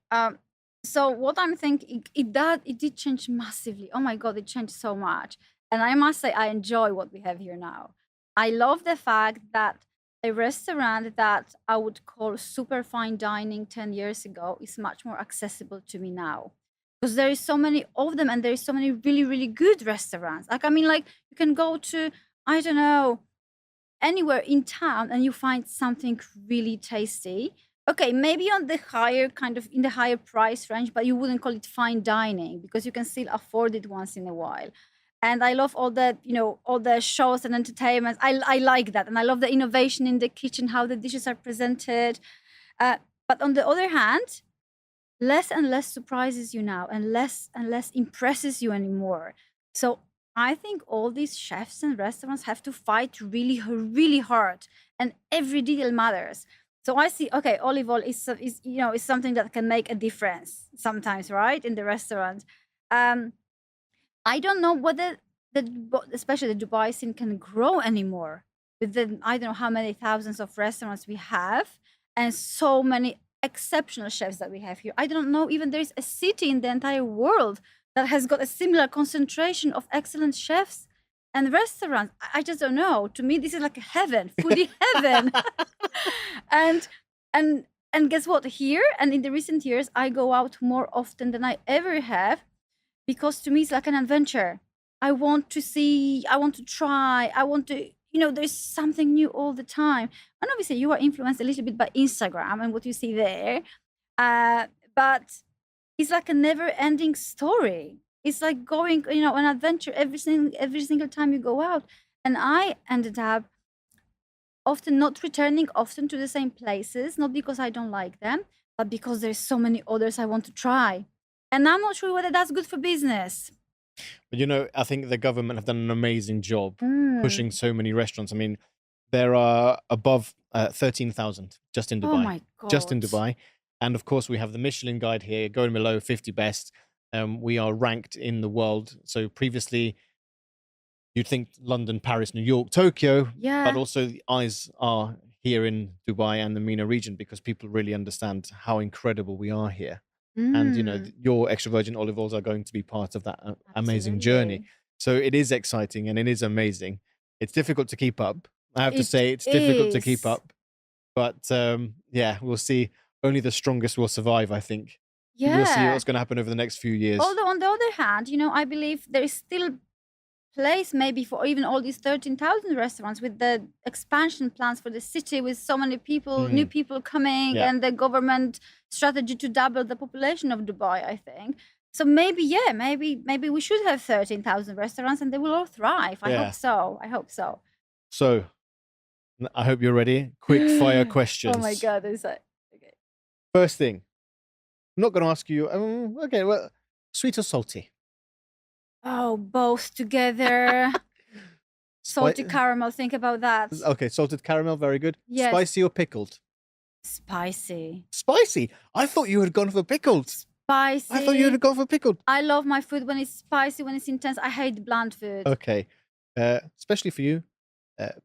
So what I'm thinking, it did change massively. Oh my God, it changed so much. And I must say, I enjoy what we have here now. I love the fact that a restaurant that I would call super fine dining 10 years ago is much more accessible to me now. Because there is so many of them, and there is so many really, really good restaurants. Like, I mean, like, you can go to, I don't know, anywhere in town and you find something really tasty. Okay, maybe on the higher in the higher price range, but you wouldn't call it fine dining because you can still afford it once in a while. And I love all the, all the shows and entertainments. I like that. And I love the innovation in the kitchen, how the dishes are presented. But on the other hand, less and less surprises you now, and less impresses you anymore. So I think all these chefs and restaurants have to fight really, really hard, and every detail matters. So I see, okay, olive oil is something that can make a difference sometimes, right, in the restaurant. I don't know whether especially the Dubai scene can grow anymore with the, I don't know how many thousands of restaurants we have and so many exceptional chefs that we have here. I don't know even there's a city in the entire world that has got a similar concentration of excellent chefs and restaurants. I just don't know. To me, this is like a heaven, foodie heaven. And guess what? Here and in the recent years, I go out more often than I ever have, because to me it's like an adventure. I want to see, I want to try, I want to, there's something new all the time. And obviously you are influenced a little bit by Instagram and what you see there. But it's like a never ending story. It's like going, an adventure every single time you go out. And I ended up often not returning often to the same places, not because I don't like them, but because there's so many others I want to try. And I'm not sure whether that's good for business. But I think the government have done an amazing job Mm. pushing so many restaurants. I mean, there are above 13,000 just in Dubai. Oh my God. Just in Dubai. And of course, we have the Michelin guide here, going below 50 best. We are ranked in the world. So previously, you'd think London, Paris, New York, Tokyo, Yeah. but also the eyes are here in Dubai and the MENA region because people really understand how incredible we are here. And, your extra virgin olive oils are going to be part of that amazing journey. Absolutely. So it is exciting and it is amazing. It's difficult to keep up. I have to It say it's difficult to keep is. up. But yeah, we'll see. Only the strongest will survive, I think. We'll see Yeah. what's going to happen over the next few years. Although on the other hand, I believe there is still place maybe for even all these 13,000 restaurants with the expansion plans for the city, with so many people, new people coming, Yeah. and the government strategy to double the population of Dubai, I think. So maybe, yeah, maybe we should have 13,000 restaurants and they will all thrive. I Yeah. hope so. I hope so. So I hope you're ready. Quick fire questions. Oh my God. Okay. First thing, I'm not going to ask you, okay, well, sweet or salty? Oh, both together. Salty caramel. Think about that. Okay, salted caramel, very good. Yes. Spicy or pickled? Spicy. Spicy? I thought you had gone for pickled. Spicy. I thought you had gone for pickled. I love my food when it's spicy, when it's intense. I hate bland food. Okay, especially for you,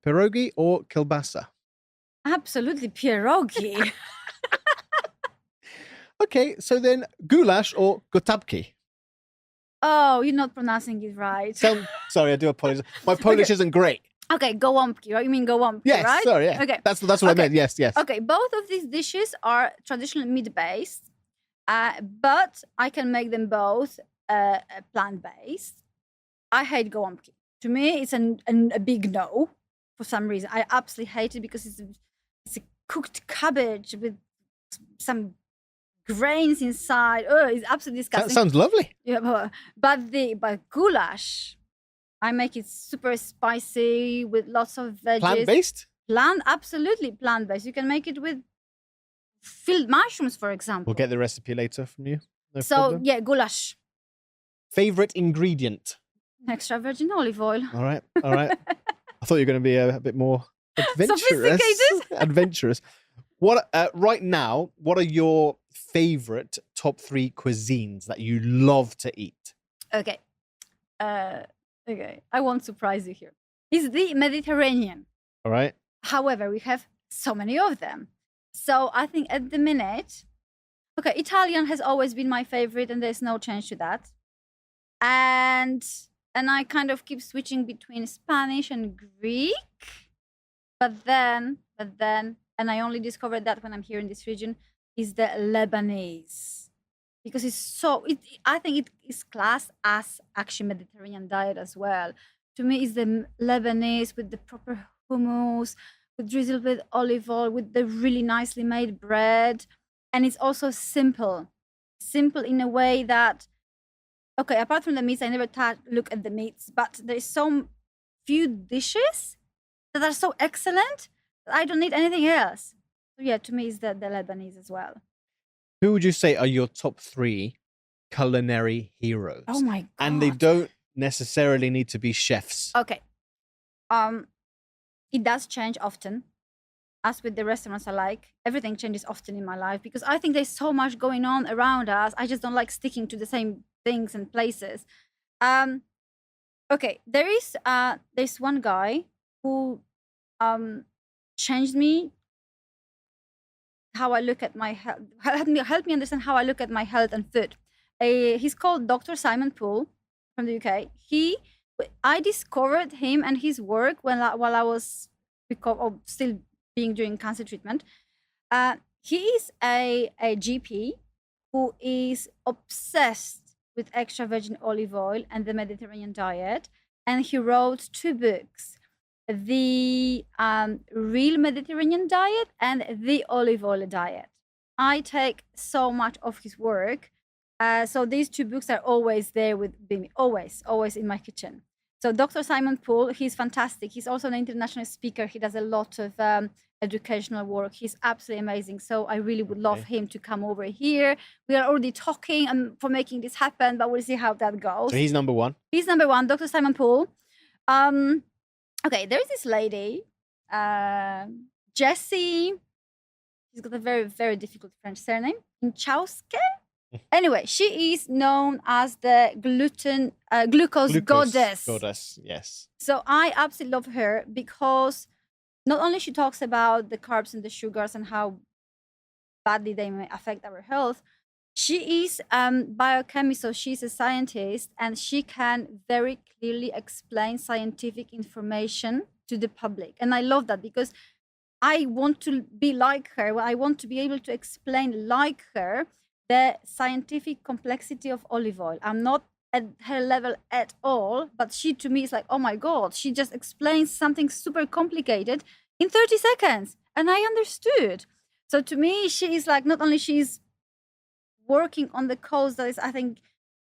pierogi or kielbasa? Absolutely pierogi. Okay, so then goulash or gotabki? Oh, you're not pronouncing it right. Sorry, I do apologize. My Polish isn't great. Okay, gołąbki, right? You mean gołąbki, Yes, right? sorry, yeah. Okay. That's what I meant, yes. Okay, both of these dishes are traditionally meat-based, but I can make them both plant-based. I hate gołąbki. To me, it's a big no for some reason. I absolutely hate it because it's a cooked cabbage with some grains inside. Oh, it's absolutely disgusting. That sounds lovely. Yeah, but goulash, I make it super spicy with lots of veggies. Plant-based? Absolutely plant-based. You can make it with filled mushrooms, for example. We'll get the recipe later from you. No So problem. yeah, goulash. Favorite ingredient? Extra virgin olive oil. All right. I thought you were going to be a bit more adventurous. Sophisticated. Adventurous. What right now? What are your favorite top 3 cuisines that you love to eat? Okay. Okay. I won't surprise you here. It's the Mediterranean. All right. However, we have so many of them. So I think at the minute, okay, Italian has always been my favorite, and there's no change to that. And I kind of keep switching between Spanish and Greek. But then, and I only discovered that when I'm here in this region, is the Lebanese. Because I think it is classed as actually Mediterranean diet as well. To me, it's the Lebanese with the proper hummus, with drizzled with olive oil, with the really nicely made bread. And it's also simple. Simple in a way that, okay, apart from the meats, I never look at the meats, but there's so few dishes that are so excellent that I don't need anything else. So yeah, to me, it's the Lebanese as well. Who would you say are your top 3 culinary heroes? Oh my God. And they don't necessarily need to be chefs. Okay. It does change often. As with the restaurants I like, everything changes often in my life because I think there's so much going on around us. I just don't like sticking to the same things and places. Okay, there's one guy who changed me how I look at my health. Help me understand how I look at my health and food. He's called Dr. Simon Poole from the UK. I discovered him and his work while I was still being doing cancer treatment. He is a GP who is obsessed with extra virgin olive oil and the Mediterranean diet, and he wrote 2 books: the Real Mediterranean Diet and the Olive Oil Diet. I take so much of his work. So these 2 books are always there with me, always in my kitchen. So Dr. Simon Poole, he's fantastic. He's also an international speaker. He does a lot of educational work. He's absolutely amazing. So I really would love him to come over here. We are already talking for making this happen, but we'll see how that goes. So he's number 1. He's number 1, Dr. Simon Poole. Okay, there's this lady, Jessie. She's got a very, very difficult French surname. Inchauske? Anyway, she is known as the glucose goddess. Goddess, yes. So I absolutely love her because not only she talks about the carbs and the sugars and how badly they may affect our health, she is biochemist, so she's a scientist, and she can very clearly explain scientific information to the public. And I love that because I want to be like her. I want to be able to explain like her the scientific complexity of olive oil. I'm not at her level at all, but she to me is like, oh my God, she just explains something super complicated in 30 seconds. And I understood. So to me, she is like, not only she's working on the cause that is, I think,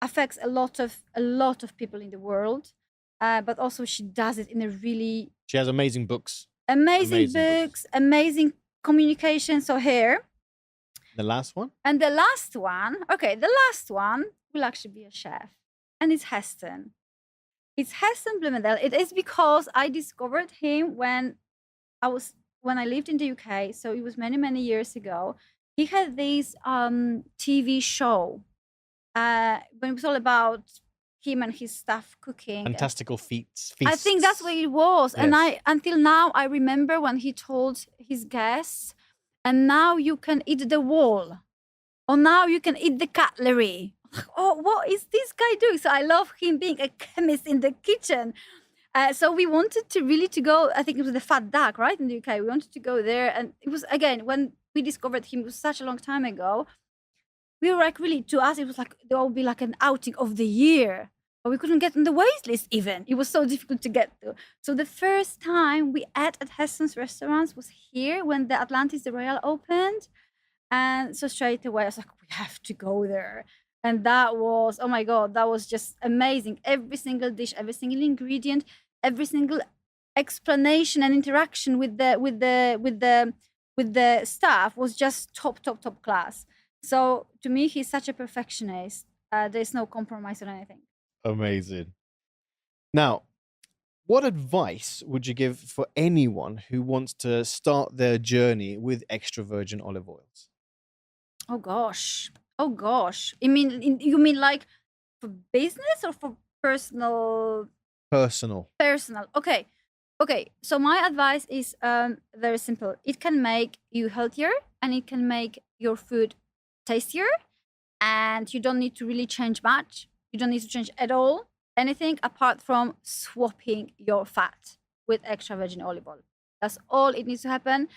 affects a lot of people in the world, but also she does it in a really She has amazing books. amazing books, amazing communication. So here. The last one? And the last one will actually be a chef. And it's Heston. It's Heston Blumenthal. It is because I discovered him when I lived in the UK. So it was many, many years ago. He had this TV show when it was all about him and his staff cooking. Fantastical feasts. I think that's what it was. Yes. And until now, I remember when he told his guests, and now you can eat the wall, or now you can eat the cutlery. Oh, what is this guy doing? So I love him being a chemist in the kitchen. So we wanted to go, I think it was the Fat Duck, right, in the UK. We wanted to go there. And it was, again, when we discovered him, it was such a long time ago. We were like, really, to us, it was like, there will be like an outing of the year. But we couldn't get on the wait list even. It was so difficult to get to. So the first time we ate at Heston's restaurants was here when the Atlantis the Royal opened. And so straight away, I was like, we have to go there. And that was, oh my God, that was just amazing. Every single dish, every single ingredient, every single explanation and interaction with the staff was just top class. So to me, he's such a perfectionist. There's no compromise on anything. Amazing. Now, what advice would you give for anyone who wants to start their journey with extra virgin olive oils? Oh gosh. You mean like for business or for personal? Personal. Okay. So my advice is very simple. It can make you healthier, and it can make your food tastier, and you don't need to really change much. You don't need to change at all anything apart from swapping your fat with extra virgin olive oil. That's all it needs to happen.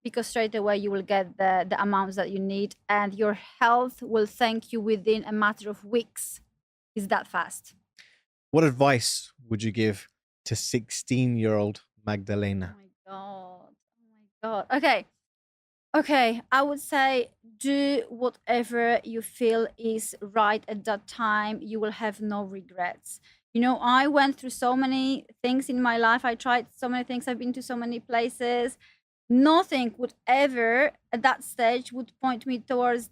Because straight away you will get the amounts that you need, and your health will thank you within a matter of weeks. It's that fast. What advice would you give to 16-year-old Magdalena? Oh my God. Okay. I would say do whatever you feel is right at that time. You will have no regrets. I went through so many things in my life. I tried so many things. I've been to so many places. Nothing would ever at that stage would point me towards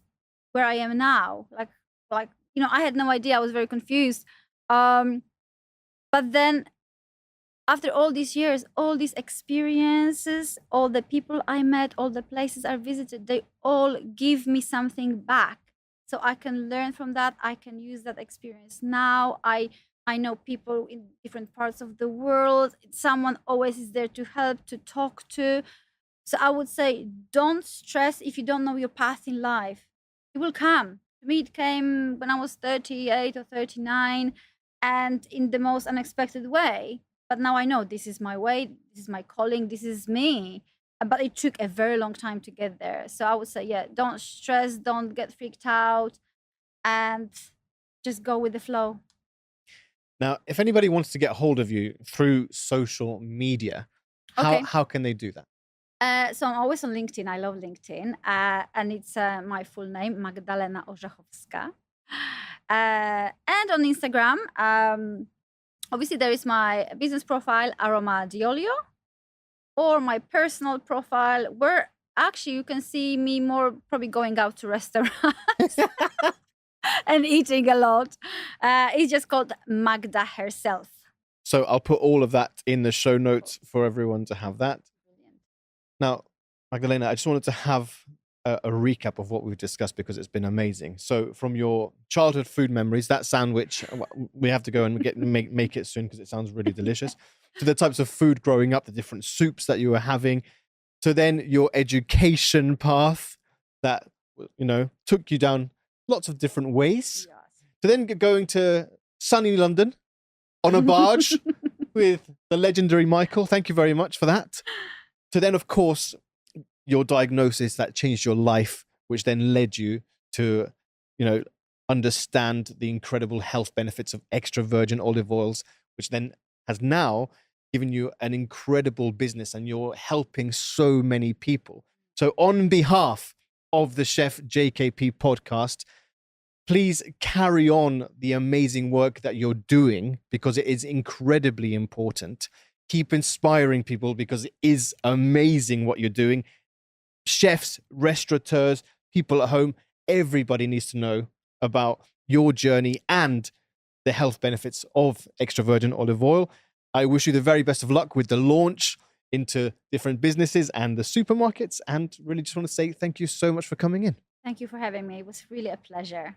where I am now. Like I had no idea. I was very confused. But then after all these years, all these experiences, all the people I met, all the places I visited, they all give me something back. So I can learn from that. I can use that experience now. I know people in different parts of the world. Someone always is there to help, to talk to. So I would say, don't stress if you don't know your path in life. It will come. To me, it came when I was 38 or 39, and in the most unexpected way. But now I know this is my way, this is my calling, this is me. But it took a very long time to get there. So I would say, yeah, don't stress, don't get freaked out, and just go with the flow. Now, if anybody wants to get hold of you through social media, how can they do that? So I'm always on LinkedIn. I love LinkedIn. And it's my full name, Magdalena Orzechowska. And on Instagram, obviously there is my business profile, Aroma Diolio, or my personal profile, where actually you can see me more probably going out to restaurants and eating a lot. It's just called Magda herself. So I'll put all of that in the show notes for everyone to have that. Now, Magdalena, I just wanted to have a recap of what we've discussed because it's been amazing. So from your childhood food memories, that sandwich, we have to go and make it soon because it sounds really delicious, to the types of food growing up, the different soups that you were having, to then your education path that, took you down lots of different ways, yes, to then going to sunny London on a barge with the legendary Michael. Thank you very much for that. To then, of course, your diagnosis that changed your life, which then led you to, understand the incredible health benefits of extra virgin olive oils, which then has now given you an incredible business and you're helping so many people. So on behalf of the Chef JKP podcast, please carry on the amazing work that you're doing because it is incredibly important. Keep inspiring people because it is amazing what you're doing. Chefs, restaurateurs, people at home, everybody needs to know about your journey and the health benefits of extra virgin olive oil. I wish you the very best of luck with the launch into different businesses and the supermarkets, and really just want to say thank you so much for coming in. Thank you for having me. It was really a pleasure.